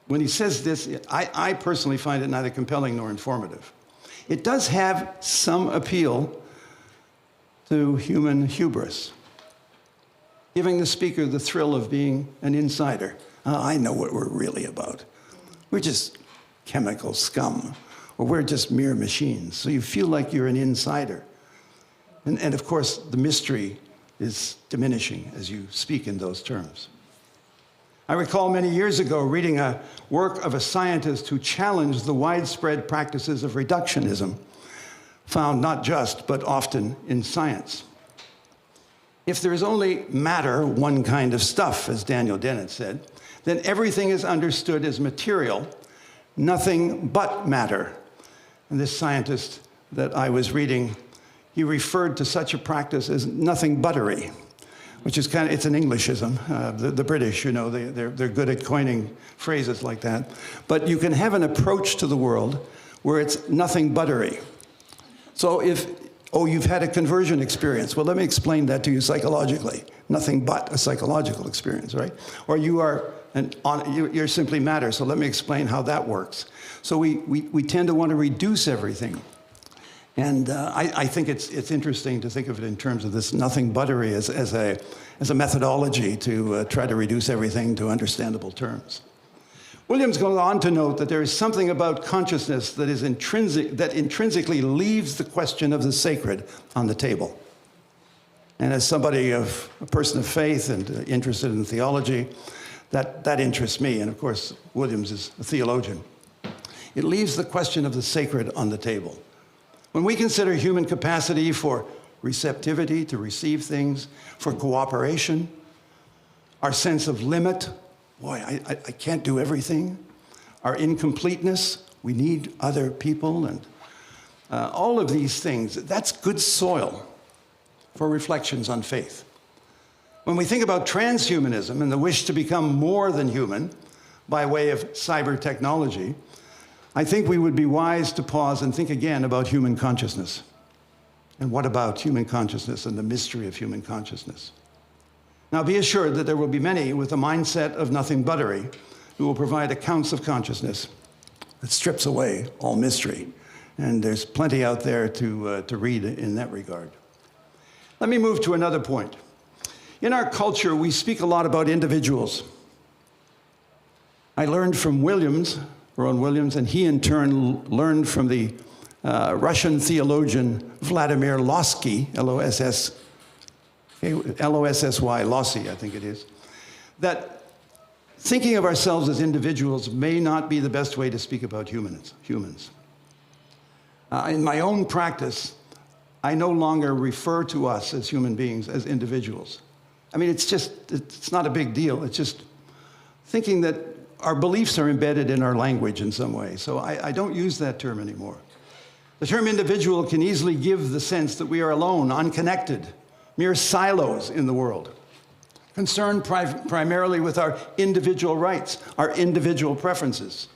when he says this, I personally find it neither compelling nor informative. It does have some appeal to human hubris, giving the speaker the thrill of being an insider. I know what we're really about. We're just chemical scum, or we're just mere machines. So you feel like you're an insider. And of course, the mystery is diminishing as you speak in those terms. I recall many years ago reading a work of a scientist who challenged the widespread practices of reductionism, found not just, but often in science. If there is only matter, one kind of stuff, as Daniel Dennett said, then everything is understood as material, nothing but matter. And this scientist that I was reading, he referred to such a practice as nothing buttery, which is kind of, it's an Englishism. The British, you know, they're good at coining phrases like that. But you can have an approach to the world where it's nothing buttery. So you've had a conversion experience. Well, let me explain that to you psychologically. Nothing but a psychological experience, right? Or you're simply matter, so let me explain how that works. So we tend to want to reduce everything. And I think it's interesting to think of it in terms of this nothing buttery as a methodology to try to reduce everything to understandable terms. Williams goes on to note that there is something about consciousness that intrinsically leaves the question of the sacred on the table. And as a person of faith and interested in theology, that interests me. And of course, Williams is a theologian. It leaves the question of the sacred on the table. When we consider human capacity for receptivity to receive things, for cooperation, our sense of limit, boy, I can't do everything, our incompleteness, we need other people, and all of these things, that's good soil for reflections on faith. When we think about transhumanism and the wish to become more than human by way of cyber technology, I think we would be wise to pause and think again about human consciousness. And what about human consciousness and the mystery of human consciousness? Now, be assured that there will be many with a mindset of nothing buttery who will provide accounts of consciousness that strips away all mystery. And there's plenty out there to read in that regard. Let me move to another point. In our culture, we speak a lot about individuals. I learned from Rowan Williams, and he in turn learned from the Russian theologian Vladimir Lossky, L-O-S-S-Y, Lossy, I think it is, that thinking of ourselves as individuals may not be the best way to speak about humans. In my own practice, I no longer refer to us as human beings as individuals. I mean, it's not a big deal. It's just thinking that our beliefs are embedded in our language in some way. So I don't use that term anymore. The term individual can easily give the sense that we are alone, unconnected, mere silos in the world, concerned primarily with our individual rights, our individual preferences.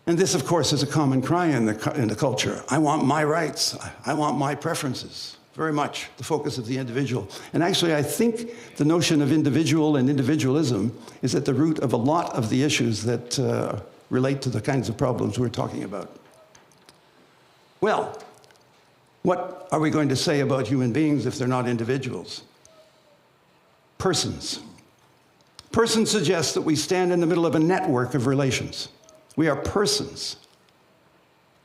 And this, of course, is a common cry in the culture. I want my rights. I want my preferences. Very much the focus of the individual. And actually, I think the notion of individual and individualism is at the root of a lot of the issues that relate to the kinds of problems we're talking about. Well, what are we going to say about human beings if they're not individuals? persons. Person suggests that we stand in the middle of a network of relations. We are persons.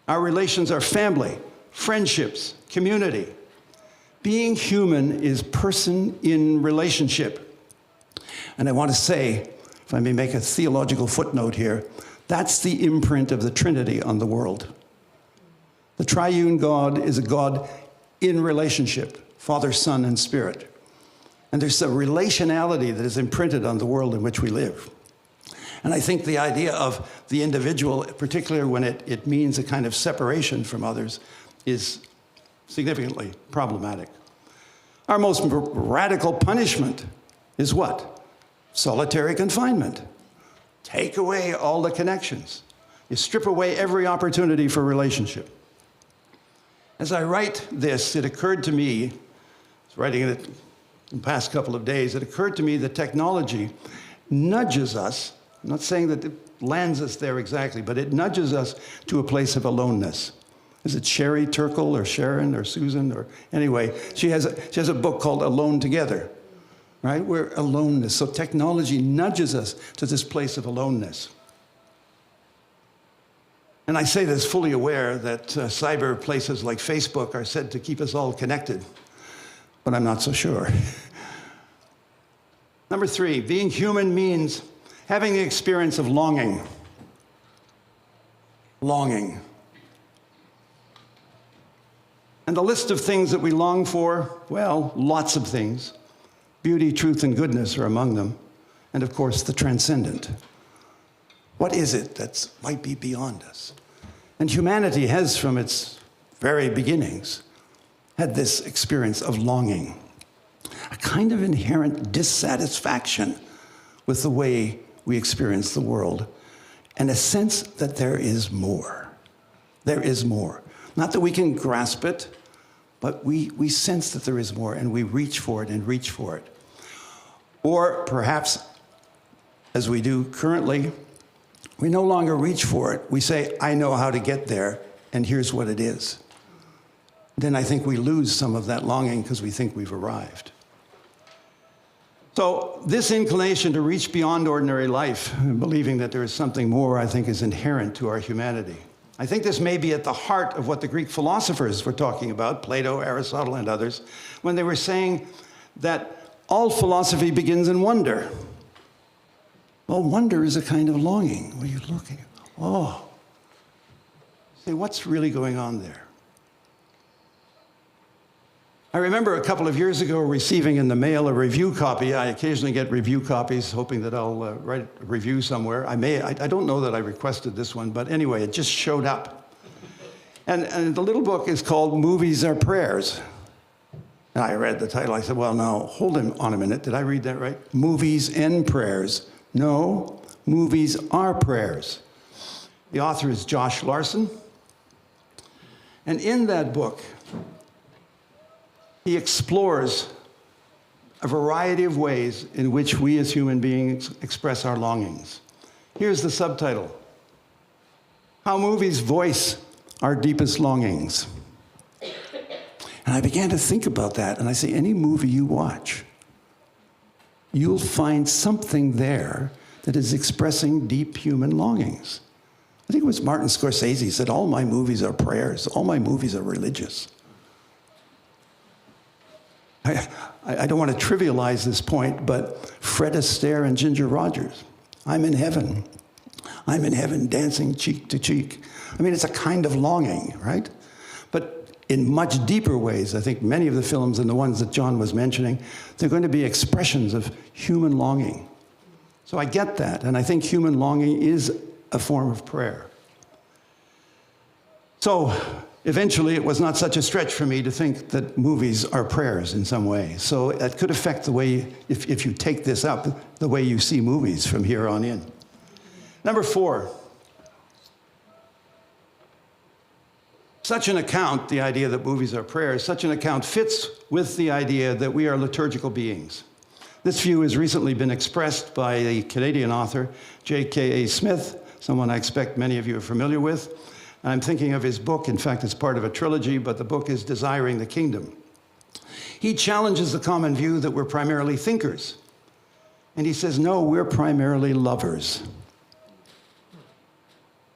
Our relations are family, friendships, community. Being human is person in relationship. And I want to say, if I may make a theological footnote here, that's the imprint of the Trinity on the world. The triune God is a God in relationship, Father, Son, and Spirit. And there's a relationality that is imprinted on the world in which we live. And I think the idea of the individual, particularly when it means a kind of separation from others, is significantly problematic. Our most radical punishment is what? Solitary confinement. Take away all the connections. You strip away every opportunity for relationship. As I write this, it occurred to me, I was writing it in the past couple of days, it occurred to me that technology nudges us, I'm not saying that it lands us there exactly, but it nudges us to a place of aloneness. Is it Sherry Turkle or Sharon or Susan or anyway? She has a book called Alone Together, right? We're aloneness. So technology nudges us to this place of aloneness. And I say this fully aware that cyber places like Facebook are said to keep us all connected, but I'm not so sure. Number 3, being human means having the experience of longing. Longing. And the list of things that we long for, well, lots of things. Beauty, truth, and goodness are among them. And of course, the transcendent. What is it that might be beyond us? And humanity has, from its very beginnings, had this experience of longing, a kind of inherent dissatisfaction with the way we experience the world, and a sense that there is more. There is more. Not that we can grasp it, but we sense that there is more, and we reach for it and reach for it. Or perhaps, as we do currently, we no longer reach for it. We say, I know how to get there, and here's what it is. Then I think we lose some of that longing because we think we've arrived. So this inclination to reach beyond ordinary life, believing that there is something more, I think is inherent to our humanity. I think this may be at the heart of what the Greek philosophers were talking about, Plato, Aristotle, and others, when they were saying that all philosophy begins in wonder. Well, wonder is a kind of longing where you're looking, oh, say, what's really going on there? I remember a couple of years ago receiving in the mail a review copy. I occasionally get review copies, hoping that I'll write a review somewhere. I don't know that I requested this one, but anyway, it just showed up. And the little book is called Movies Are Prayers. And I read the title. I said, well, now, hold on a minute. Did I read that right? Movies and Prayers. No, movies are prayers. The author is Josh Larson. And in that book, he explores a variety of ways in which we as human beings express our longings. Here's the subtitle: How Movies Voice Our Deepest Longings. And I began to think about that, and I say, any movie you watch, you'll find something there that is expressing deep human longings. I think it was Martin Scorsese said, all my movies are prayers, all my movies are religious. I don't want to trivialize this point, but Fred Astaire and Ginger Rogers, I'm in heaven. I'm in heaven dancing cheek to cheek. I mean, it's a kind of longing, right? But in much deeper ways, I think many of the films and the ones that John was mentioning, they're going to be expressions of human longing. So I get that, and I think human longing is a form of prayer. So eventually, it was not such a stretch for me to think that movies are prayers in some way. So it could affect the way, if you take this up, the way you see movies from here on in. Number 4. Such an account, the idea that movies are prayers, such an account fits with the idea that we are liturgical beings. This view has recently been expressed by a Canadian author, J.K.A. Smith, someone I expect many of you are familiar with. I'm thinking of his book. In fact, it's part of a trilogy, but the book is Desiring the Kingdom. He challenges the common view that we're primarily thinkers, And he says, no, we're primarily lovers.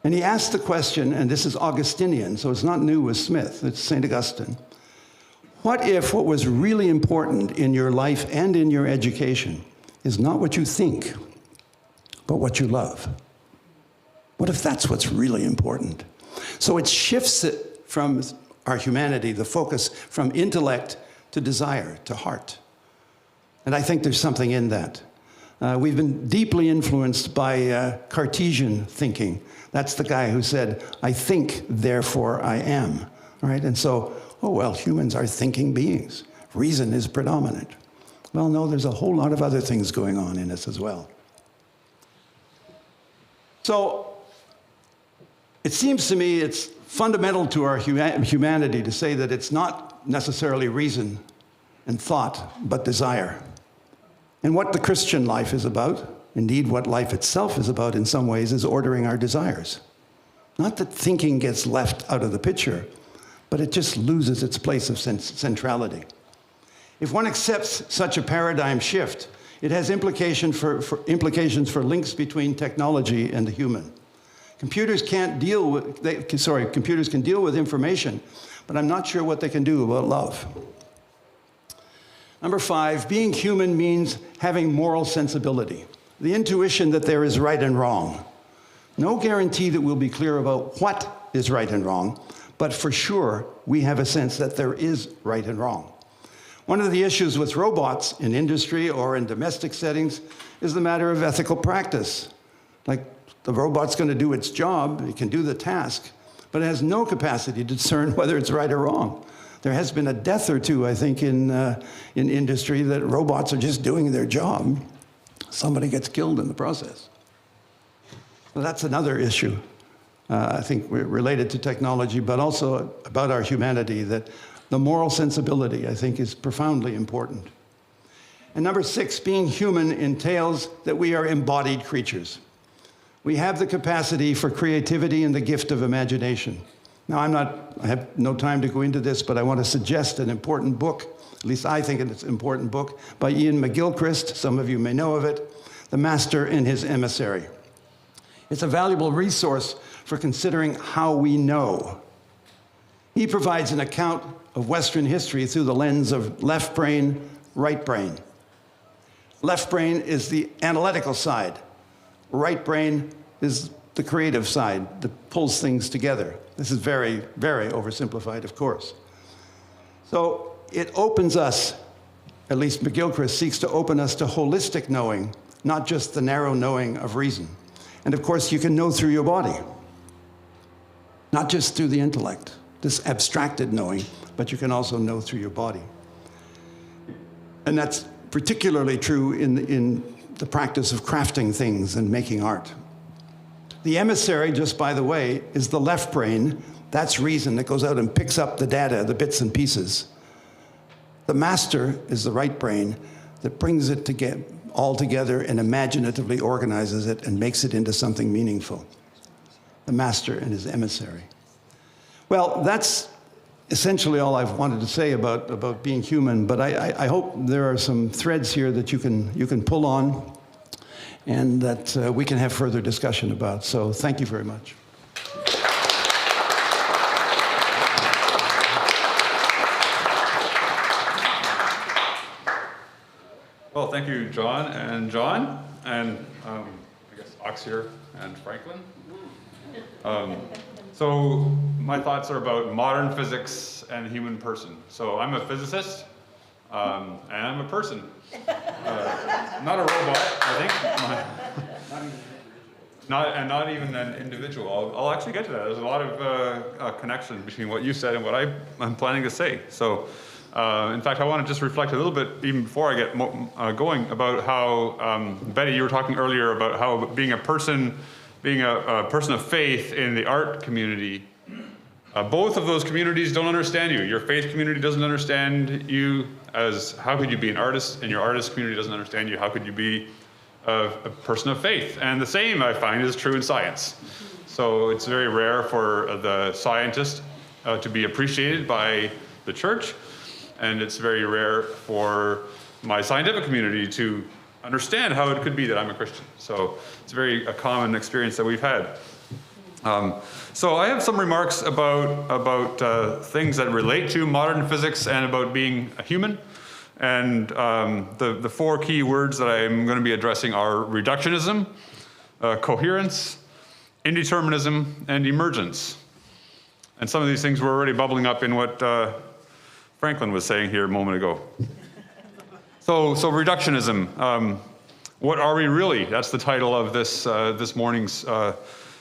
And he asked the question, and this is Augustinian, so it's not new with Smith, it's St. Augustine. What if what was really important in your life and in your education is not what you think, but what you love? What if that's what's really important? So it shifts it from our humanity, the focus from intellect to desire, to heart. And I think there's something in that. We've been deeply influenced by Cartesian thinking. That's the guy who said, I think, therefore I am, right? And so, oh, well, humans are thinking beings. Reason is predominant. Well, no, there's a whole lot of other things going on in us as well. So it seems to me it's fundamental to our humanity to say that it's not necessarily reason and thought, but desire. And what the Christian life is about, indeed what life itself is about in some ways, is ordering our desires. Not that thinking gets left out of the picture, but it just loses its place of centrality. If one accepts such a paradigm shift, it has implications for links between technology and the human. Computers can deal with information, but I'm not sure what they can do about love. Number 5, being human means having moral sensibility, the intuition that there is right and wrong. No guarantee that we'll be clear about what is right and wrong, but for sure, we have a sense that there is right and wrong. One of the issues with robots in industry or in domestic settings is the matter of ethical practice. Like, the robot's going to do its job, it can do the task, but it has no capacity to discern whether it's right or wrong. There has been a death or two, I think, in industry that robots are just doing their job. Somebody gets killed in the process. So that's another issue, I think, related to technology, but also about our humanity, that the moral sensibility, I think, is profoundly important. And number 6, being human entails that we are embodied creatures. We have the capacity for creativity and the gift of imagination. Now, I have no time to go into this, but I want to suggest an important book, at least I think it's an important book, by Ian McGilchrist. Some of you may know of it, The Master and His Emissary. It's a valuable resource for considering how we know. He provides an account of Western history through the lens of left brain, right brain. Left brain is the analytical side. Right brain is the creative side that pulls things together. This is very, very oversimplified, of course. So it opens us, at least McGilchrist seeks to open us to holistic knowing, not just the narrow knowing of reason. And of course, you can know through your body, not just through the intellect, this abstracted knowing, but you can also know through your body. And that's particularly true in the practice of crafting things and making art. The emissary, just by the way, is the left brain. That's reason that goes out and picks up the data, the bits and pieces. The master is the right brain that brings it all together and imaginatively organizes it and makes it into something meaningful. The master and his emissary. Well, that's essentially all I've wanted to say about being human, but I hope there are some threads here that you can pull on and that we can have further discussion about. So thank you very much. Well, thank you, John, and I guess Oxier and Franklin. So my thoughts are about modern physics and human person. So I'm a physicist, and I'm a person. Not a robot, I think. Not even an individual. I'll actually get to that. There's a lot of connection between what you said and what I'm planning to say. So, in fact, I want to just reflect a little bit, even before I get going, about how, Betty, you were talking earlier about how being a person of faith in the art community, both of those communities don't understand you. Your faith community doesn't understand you as, how could you be an artist, and your artist community doesn't understand you, how could you be a person of faith? And the same, I find, is true in science. So it's very rare for the scientist to be appreciated by the church, and it's very rare for my scientific community to understand how it could be that I'm a Christian. So it's a common experience that we've had. So I have some remarks about things that relate to modern physics and about being a human. And the 4 key words that I'm going to be addressing are reductionism, coherence, indeterminism, and emergence. And some of these things were already bubbling up in what Franklin was saying here a moment ago. So reductionism, what are we really? That's the title of this morning's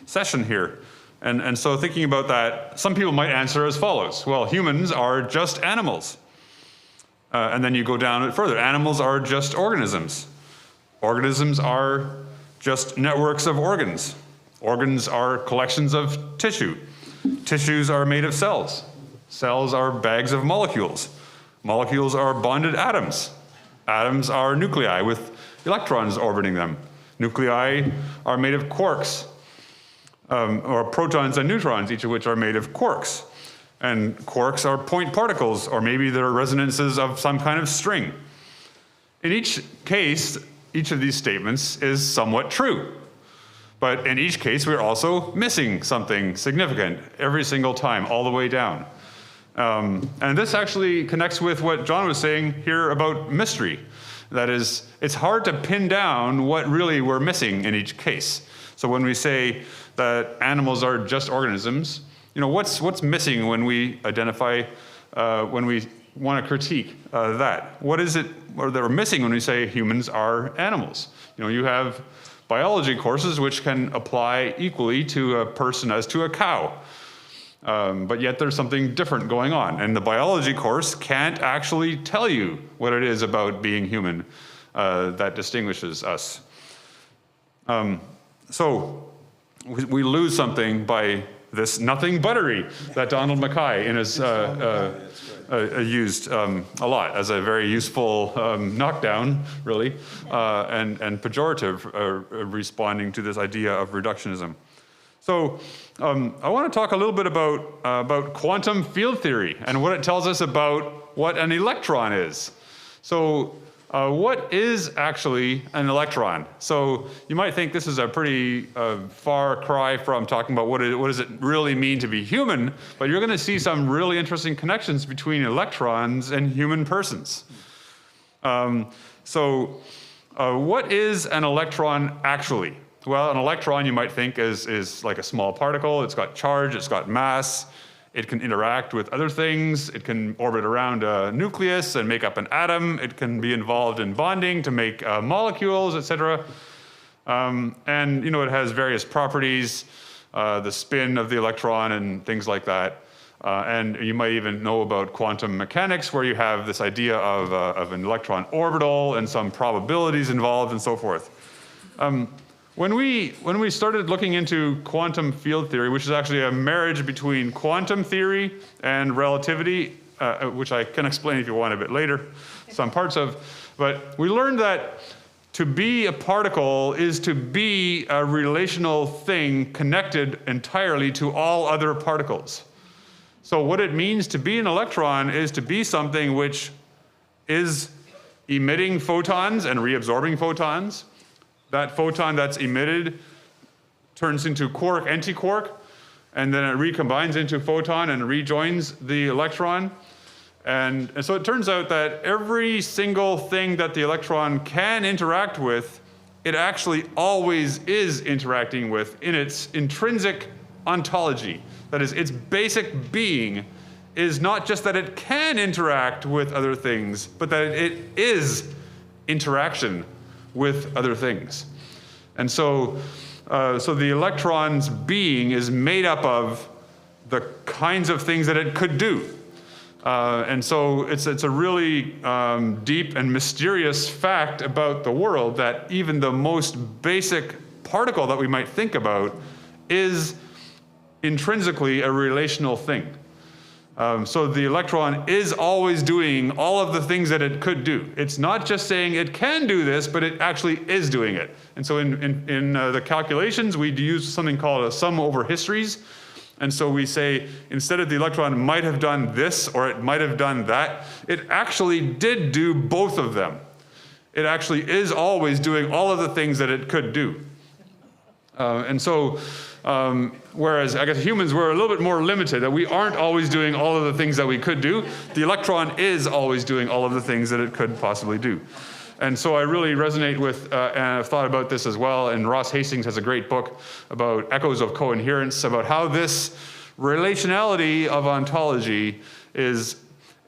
session here. And so thinking about that, some people might answer as follows. Well, humans are just animals. And then you go down a bit further. Animals are just organisms. Organisms are just networks of organs. Organs are collections of tissue. Tissues are made of cells. Cells are bags of molecules. Molecules are bonded atoms. Atoms are nuclei with electrons orbiting them. Nuclei are made of quarks, or protons and neutrons, each of which are made of quarks. And quarks are point particles, or maybe they're resonances of some kind of string. In each case, each of these statements is somewhat true. But in each case, we're also missing something significant every single time, all the way down. And this actually connects with what John was saying here about mystery. That is, it's hard to pin down what really we're missing in each case. So when we say that animals are just organisms, what's missing when we identify, when we want to critique that? What is it that we're missing when we say humans are animals? You have biology courses which can apply equally to a person as to a cow. But yet there's something different going on. And the biology course can't actually tell you what it is about being human that distinguishes us. So we lose something by this nothing buttery that Donald Mackay in his used a lot as a very useful knockdown, really, and pejorative responding to this idea of reductionism. So I want to talk a little bit about quantum field theory and what it tells us about what an electron is. So what is actually an electron? So you might think this is a pretty far cry from talking about what does it really mean to be human, but you're going to see some really interesting connections between electrons and human persons. So what is an electron actually? Well, an electron you might think is like a small particle. It's got charge, it's got mass. It can interact with other things. It can orbit around a nucleus and make up an atom. It can be involved in bonding to make molecules, etc. And it has various properties, the spin of the electron and things like that. And you might even know about quantum mechanics, where you have this idea of an electron orbital and some probabilities involved and so forth. When we started looking into quantum field theory, which is actually a marriage between quantum theory and relativity, which I can explain if you want a bit later, some parts of, but we learned that to be a particle is to be a relational thing connected entirely to all other particles. So what it means to be an electron is to be something which is emitting photons and reabsorbing photons. That photon that's emitted turns into quark, antiquark, and then it recombines into photon and rejoins the electron. And so it turns out that every single thing that the electron can interact with, it actually always is interacting with in its intrinsic ontology. That is, its basic being is not just that it can interact with other things, but that it is interaction with other things. And so the electron's being is made up of the kinds of things that it could do. And so it's a really deep and mysterious fact about the world that even the most basic particle that we might think about is intrinsically a relational thing. So the electron is always doing all of the things that it could do. It's not just saying it can do this, but it actually is doing it. And so in the calculations, we use something called a sum over histories. And so we say, instead of the electron might have done this or it might have done that, it actually did do both of them. it actually is always doing all of the things that it could do. Whereas I guess humans were a little bit more limited, that we aren't always doing all of the things that we could do. The electron is always doing all of the things that it could possibly do. And so I really resonate with, and I've thought about this as well, and Ross Hastings has a great book about echoes of coherence, about how this relationality of ontology is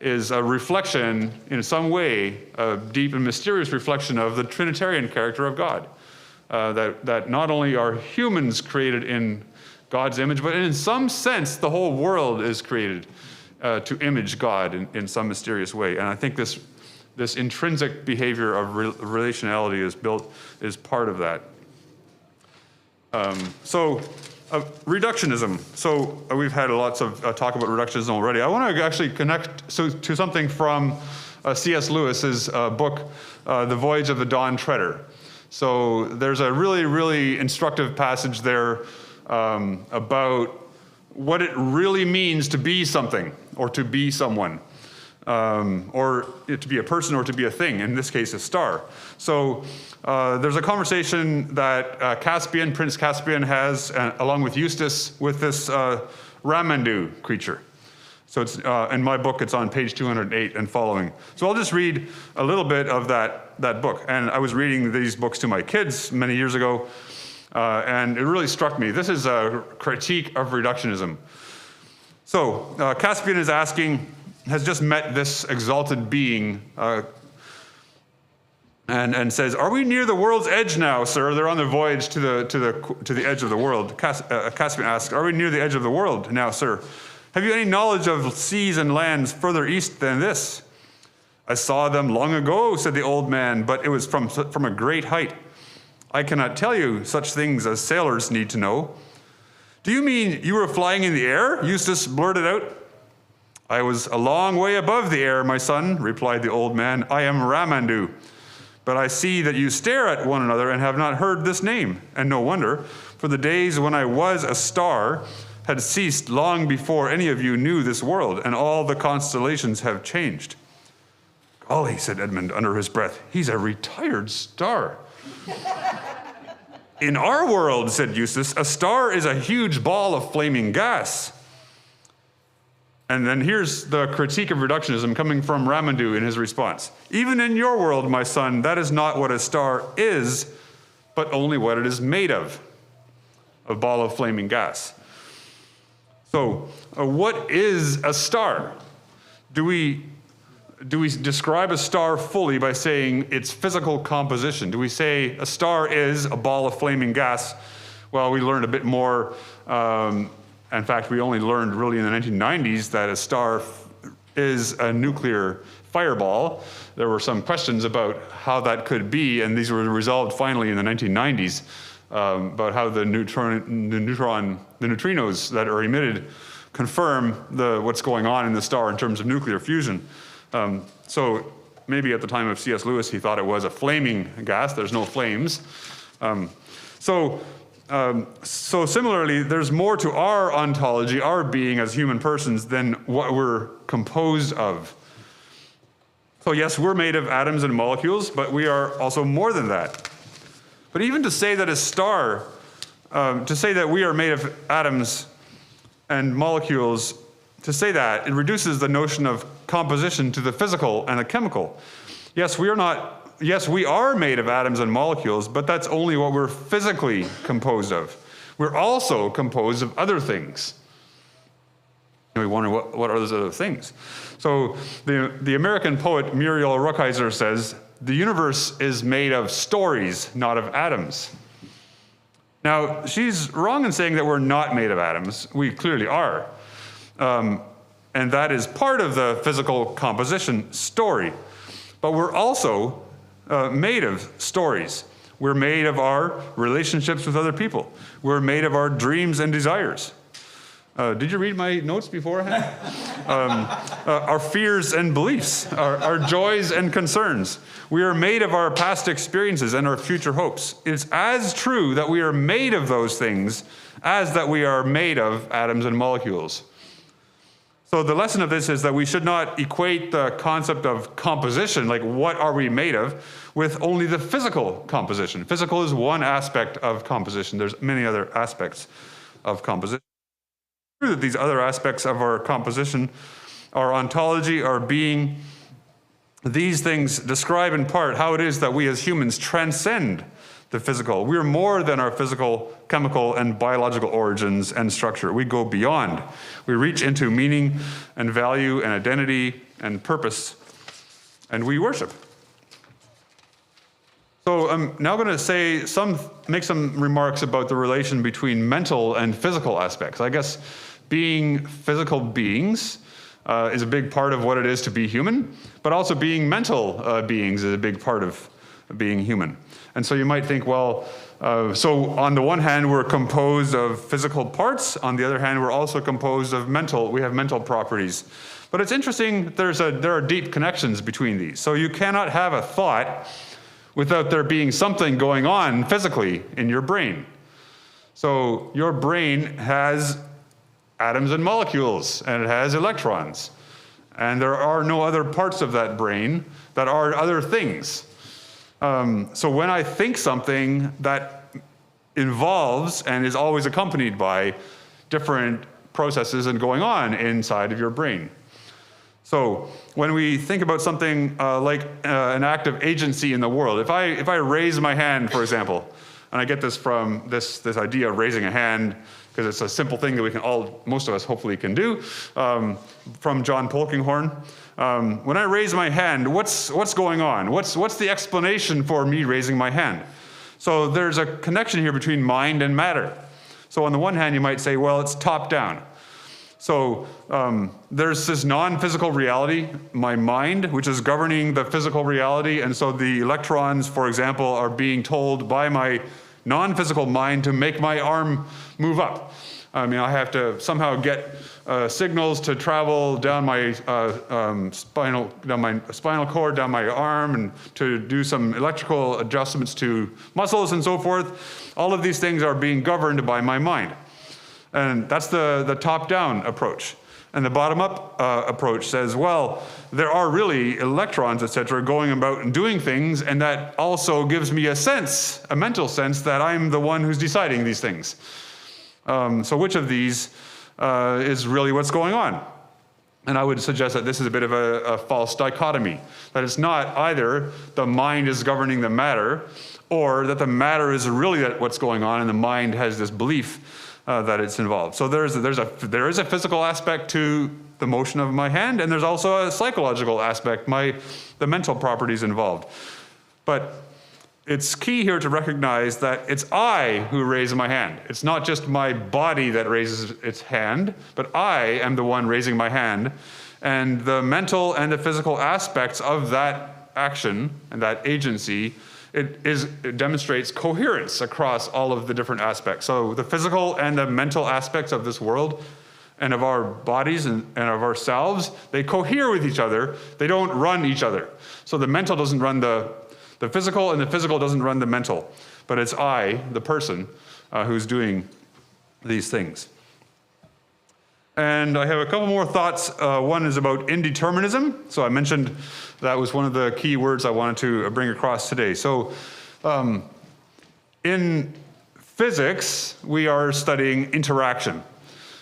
a reflection, in some way, a deep and mysterious reflection of the Trinitarian character of God. That not only are humans created in God's image, but in some sense, the whole world is created to image God in some mysterious way. And I think this intrinsic behavior of relationality is part of that. Reductionism. So we've had lots of talk about reductionism already. I want to actually connect to something from C.S. Lewis's book, The Voyage of the Dawn Treader. So there's a really, really instructive passage there about what it really means to be something, or to be someone, or to be a person, or to be a thing, in this case a star. So there's a conversation that Prince Caspian has, along with Eustace, with this Ramandu creature. So it's in my book, it's on page 208 and following. So I'll just read a little bit of that book. And I was reading these books to my kids many years ago, and it really struck me. This is a critique of reductionism. So Caspian has just met this exalted being, and says, "Are we near the world's edge now, sir?" They're on their voyage to the edge of the world. Caspian asks, "Are we near the edge of the world now, sir? Have you any knowledge of seas and lands further east than this?" "I saw them long ago," said the old man, "but it was from a great height. I cannot tell you such things as sailors need to know." "Do you mean you were flying in the air?" Eustace blurted out. "I was a long way above the air, my son," replied the old man. "I am Ramandu. But I see that you stare at one another and have not heard this name, and no wonder, for the days when I was a star had ceased long before any of you knew this world, and all the constellations have changed." "Golly," said Edmund under his breath, "he's a retired star." "In our world," said Eustace, "a star is a huge ball of flaming gas." And then here's the critique of reductionism coming from Ramandu in his response. "Even in your world, my son, that is not what a star is, but only what it is made of, a ball of flaming gas." So, what is a star? Do we describe a star fully by saying its physical composition? Do we say a star is a ball of flaming gas? Well, we learned a bit more. In fact, we only learned really in the 1990s that a star is a nuclear fireball. There were some questions about how that could be, and these were resolved finally in the 1990s. About how the neutrinos that are emitted confirm what's going on in the star in terms of nuclear fusion. So maybe at the time of C.S. Lewis, he thought it was a flaming gas. There's no flames. So similarly, there's more to our ontology, our being as human persons, than what we're composed of. So yes, we're made of atoms and molecules, but we are also more than that. But even to say that a star, to say that we are made of atoms and molecules, to say that, it reduces the notion of composition to the physical and the chemical. Yes, we are made of atoms and molecules, but that's only what we're physically composed of. We're also composed of other things. And we wonder, what are those other things? So the American poet Muriel Rukeyser says, "The universe is made of stories, not of atoms." Now, she's wrong in saying that we're not made of atoms. We clearly are. And that is part of the physical composition story. But we're also made of stories. We're made of our relationships with other people. We're made of our dreams and desires. Did you read my notes beforehand? Our fears and beliefs, our joys and concerns. We are made of our past experiences and our future hopes. It's as true that we are made of those things as that we are made of atoms and molecules. So the lesson of this is that we should not equate the concept of composition, like what are we made of, with only the physical composition. Physical is one aspect of composition. There's many other aspects of composition. It's true that these other aspects of our composition, our ontology, our being, these things describe in part how it is that we as humans transcend the physical. We're more than our physical, chemical, and biological origins and structure. We go beyond. We reach into meaning and value and identity and purpose, and we worship. So I'm now going to make some remarks about the relation between mental and physical aspects. I guess being physical beings is a big part of what it is to be human, but also being mental beings is a big part of being human. And so you might think, well, so on the one hand, we're composed of physical parts. On the other hand, we're also composed of we have mental properties. But it's interesting, there are deep connections between these. So you cannot have a thought without there being something going on physically in your brain. So your brain has atoms and molecules, and it has electrons. And there are no other parts of that brain that are other things. So when I think something, that involves and is always accompanied by different processes and going on inside of your brain. So when we think about something like an act of agency in the world, if I raise my hand, for example, and I get this from this idea of raising a hand, because it's a simple thing that most of us hopefully can do, from John Polkinghorne. When I raise my hand, what's going on? What's the explanation for me raising my hand? So there's a connection here between mind and matter. So on the one hand, you might say, well, it's top down. So there's this non-physical reality, my mind, which is governing the physical reality. And so the electrons, for example, are being told by my non-physical mind to make my arm move up. I mean, I have to somehow get signals to travel down my spinal cord, down my arm, and to do some electrical adjustments to muscles and so forth. All of these things are being governed by my mind. And that's the top-down approach. And the bottom-up approach says, well, there are really electrons, etc., going about and doing things, and that also gives me a mental sense that I'm the one who's deciding these things. So which of these is really what's going on? And I would suggest that this is a bit of a false dichotomy, that it's not either the mind is governing the matter, or that the matter is really what's going on, and the mind has this belief that it's involved. So there is a physical aspect to the motion of my hand, and there's also a psychological aspect, the mental properties involved. But it's key here to recognize that it's I who raise my hand. It's not just my body that raises its hand, but I am the one raising my hand. And the mental and the physical aspects of that action and that agency, it demonstrates coherence across all of the different aspects. So the physical and the mental aspects of this world and of our bodies and of ourselves, they cohere with each other. They don't run each other. So the mental doesn't run the physical, and the physical doesn't run the mental. But it's I, the person, who's doing these things. And I have a couple more thoughts. One is about indeterminism. So I mentioned that was one of the key words I wanted to bring across today. So in physics, we are studying interaction.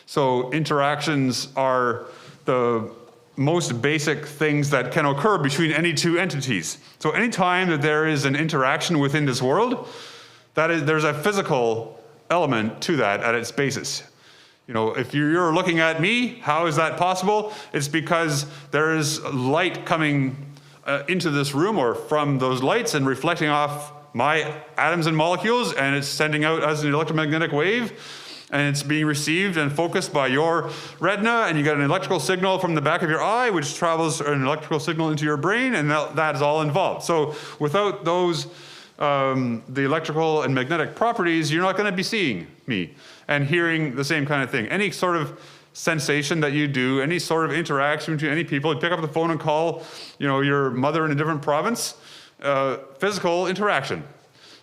So interactions are the most basic things that can occur between any two entities. So anytime that there is an interaction within this world, there's a physical element to that at its basis. You know, if you're looking at me, how is that possible? It's because there is light coming into this room, or from those lights, and reflecting off my atoms and molecules, and it's sending out as an electromagnetic wave, and it's being received and focused by your retina, and you get an electrical signal from the back of your eye, which travels an electrical signal into your brain, and that is all involved. So without those, the electrical and magnetic properties, you're not going to be seeing me and hearing the same kind of thing. Any sort of sensation that you do, any sort of interaction between any people, you pick up the phone and call, your mother in a different province, physical interaction.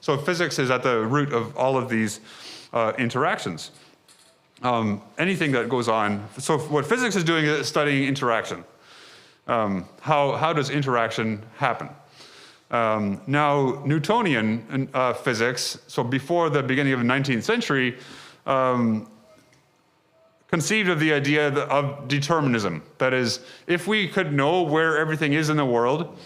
So physics is at the root of all of these interactions. anything that goes on. So what physics is doing is studying interaction. How does interaction happen? Now, Newtonian physics, so before the beginning of the 19th century, conceived of the idea of determinism. That is, if we could know where everything is in the world,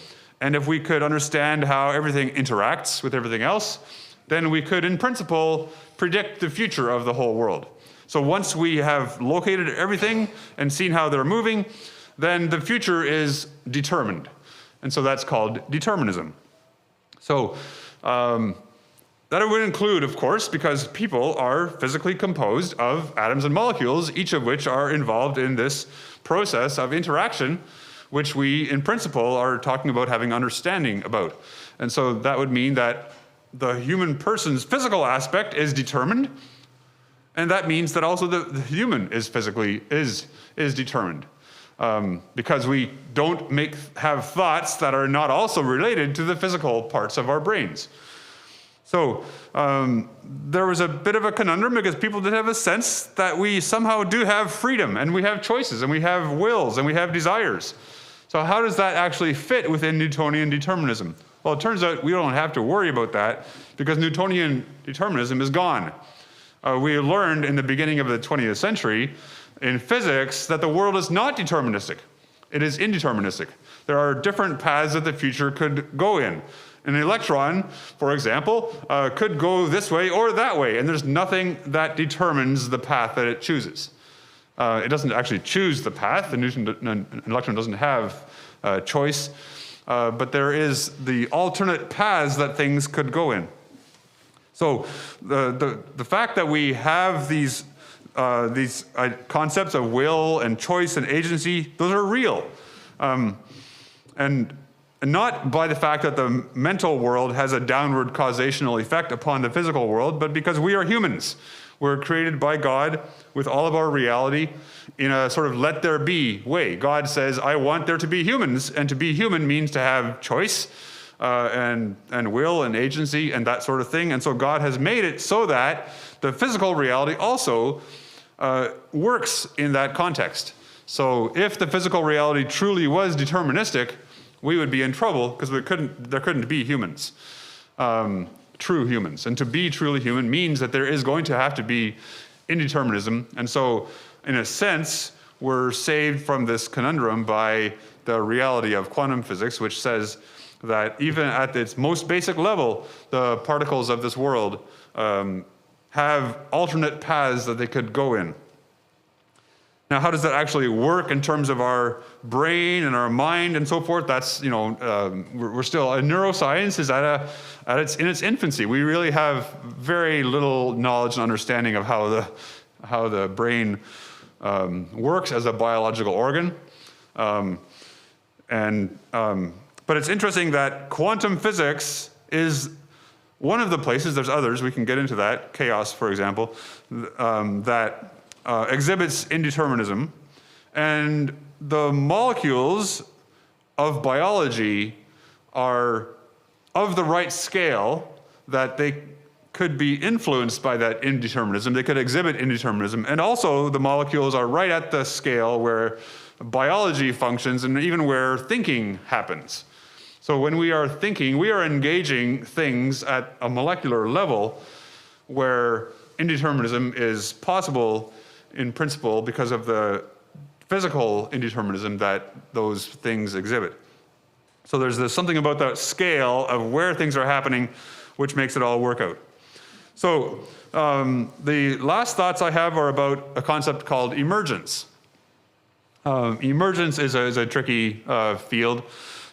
and if we could understand how everything interacts with everything else, then we could, in principle, predict the future of the whole world. So once we have located everything and seen how they're moving, then the future is determined. And so that's called determinism. So that would include, of course, because people are physically composed of atoms and molecules, each of which are involved in this process of interaction, which we, in principle, are talking about having understanding about. And so that would mean that the human person's physical aspect is determined, and that means that also the human is determined. Because we don't have thoughts that are not also related to the physical parts of our brains. So there was a bit of a conundrum because people did have a sense that we somehow do have freedom, and we have choices, and we have wills, and we have desires. So how does that actually fit within Newtonian determinism? Well, it turns out we don't have to worry about that because Newtonian determinism is gone. We learned in the beginning of the 20th century in physics that the world is not deterministic. It is indeterministic. There are different paths that the future could go in. An electron, for example, could go this way or that way, and there's nothing that determines the path that it chooses. It doesn't actually choose the path. An electron doesn't have choice, but there is the alternate paths that things could go in. So the fact that we have these concepts of will and choice and agency, those are real. And not by the fact that the mental world has a downward causational effect upon the physical world, but because we are humans. We're created by God with all of our reality in a sort of let there be way. God says, I want there to be humans, and to be human means to have choice and will and agency and that sort of thing. And so God has made it so that the physical reality also works in that context. So if the physical reality truly was deterministic, we would be in trouble because there couldn't be humans, true humans. And to be truly human means that there is going to have to be indeterminism. And so, in a sense, we're saved from this conundrum by the reality of quantum physics, which says that even at its most basic level, the particles of this world have alternate paths that they could go in. Now, how does that actually work in terms of our brain and our mind and so forth? That's, we're still, neuroscience is in its infancy. We really have very little knowledge and understanding of how the brain works as a biological organ. But it's interesting that quantum physics is one of the places, there's others, we can get into that, chaos, for example, that exhibits indeterminism, and the molecules of biology are of the right scale that they could be influenced by that indeterminism. They could exhibit indeterminism, and also the molecules are right at the scale where biology functions and even where thinking happens. So when we are thinking, we are engaging things at a molecular level where indeterminism is possible in principle because of the physical indeterminism that those things exhibit. So there's something about that scale of where things are happening which makes it all work out. So the last thoughts I have are about a concept called emergence. Emergence is a tricky field,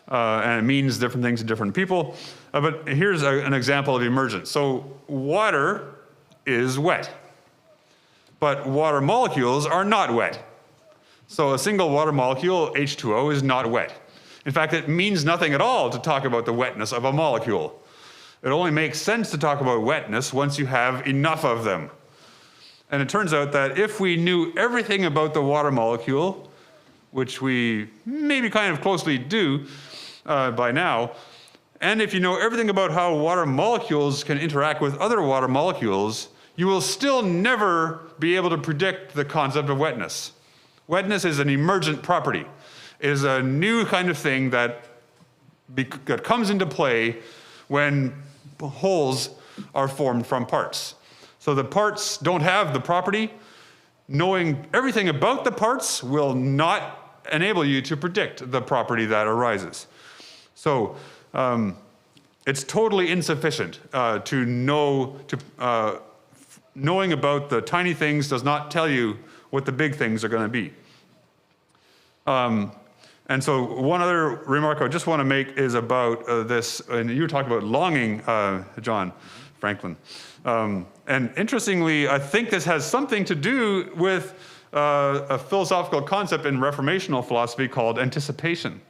and it means different things to different people. But here's an example of emergence. So water is wet, but water molecules are not wet. So a single water molecule, H2O, is not wet. In fact, it means nothing at all to talk about the wetness of a molecule. It only makes sense to talk about wetness once you have enough of them. And it turns out that if we knew everything about the water molecule, which we maybe kind of closely do by now, and if you know everything about how water molecules can interact with other water molecules, you will still never be able to predict the concept of wetness. Wetness is an emergent property. It is a new kind of thing that comes into play when wholes are formed from parts. So the parts don't have the property. Knowing everything about the parts will not enable you to predict the property that arises. So it's totally insufficient to know, knowing about the tiny things does not tell you what the big things are going to be. And so one other remark I just want to make is about this, and you were talking about longing, John Franklin. And interestingly, I think this has something to do with a philosophical concept in Reformational philosophy called anticipation,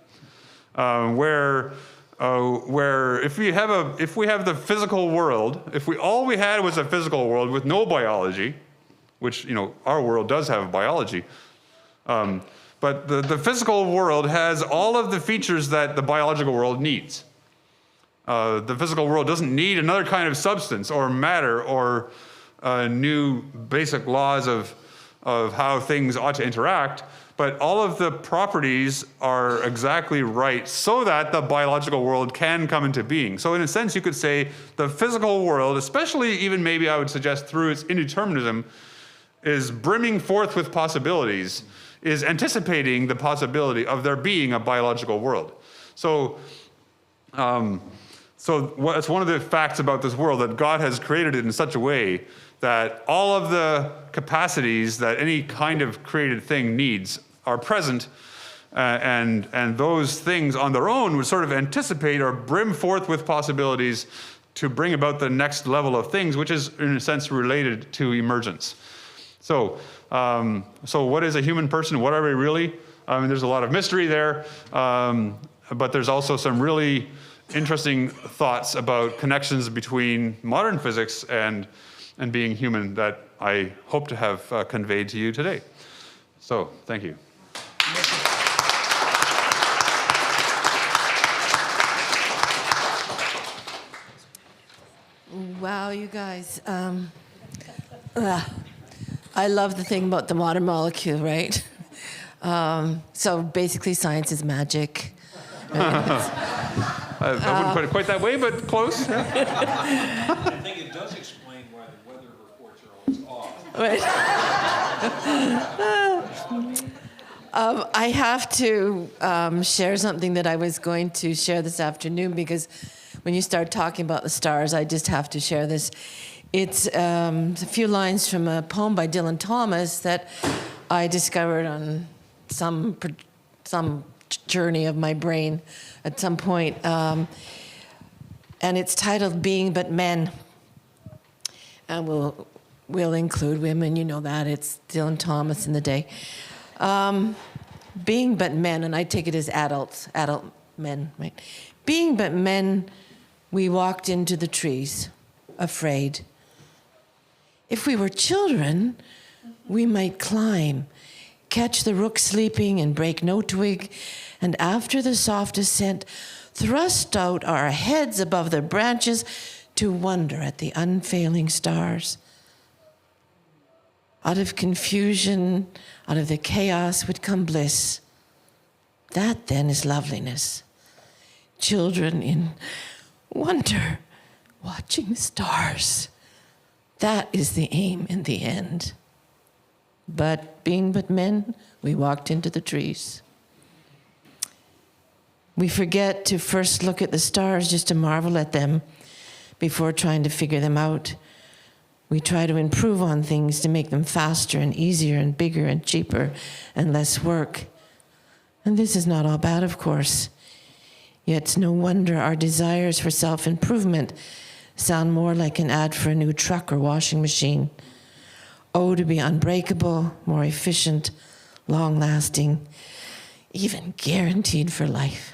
where if we have the physical world, if all we had was a physical world with no biology, which our world does have biology, but the physical world has all of the features that the biological world needs. The physical world doesn't need another kind of substance or matter or new basic laws of how things ought to interact, but all of the properties are exactly right so that the biological world can come into being. So in a sense, you could say the physical world, especially even maybe I would suggest through its indeterminism, is brimming forth with possibilities, is anticipating the possibility of there being a biological world. So it's one of the facts about this world that God has created it in such a way that all of the capacities that any kind of created thing needs are present, and those things on their own would sort of anticipate or brim forth with possibilities to bring about the next level of things, which is in a sense related to emergence. So what is a human person? What are we really? I mean, there's a lot of mystery there, but there's also some really interesting thoughts about connections between modern physics and being human that I hope to have conveyed to you today. So, thank you. Wow, you guys. I love the thing about the modern molecule, right? So basically, science is magic. I wouldn't put it quite that way, but close. Yeah. I think it does explain why the weather reports are always off. Right. I have to share something that I was going to share this afternoon, because when you start talking about the stars, I just have to share this. It's a few lines from a poem by Dylan Thomas that I discovered on some journey of my brain at some point. And it's titled Being But Men. And we'll include women, you know that. It's Dylan Thomas in the day. Being but men, and I take it as adult men, right? Being but men, we walked into the trees, afraid. If we were children, we might climb, catch the rook sleeping and break no twig, and after the soft ascent, thrust out our heads above the branches to wonder at the unfailing stars. Out of confusion, out of the chaos would come bliss. That then is loveliness. Children in wonder, watching the stars. That is the aim in the end. But being but men, we walked into the trees. We forget to first look at the stars just to marvel at them before trying to figure them out. We try to improve on things to make them faster and easier and bigger and cheaper and less work. And this is not all bad, of course. Yet it's no wonder our desires for self-improvement sound more like an ad for a new truck or washing machine. Oh, to be unbreakable, more efficient, long-lasting, even guaranteed for life.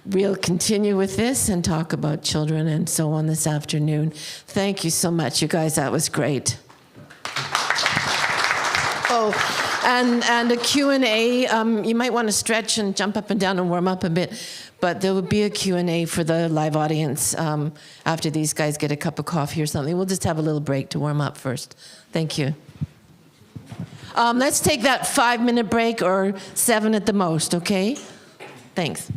We'll continue with this and talk about children and so on this afternoon. Thank you so much, you guys. That was great. Oh, and a Q&A. You might want to stretch and jump up and down and warm up a bit, but there will be a Q&A for the live audience after these guys get a cup of coffee or something. We'll just have a little break to warm up first. Thank you. Let's take that 5-minute break or 7 at the most, okay? Thanks.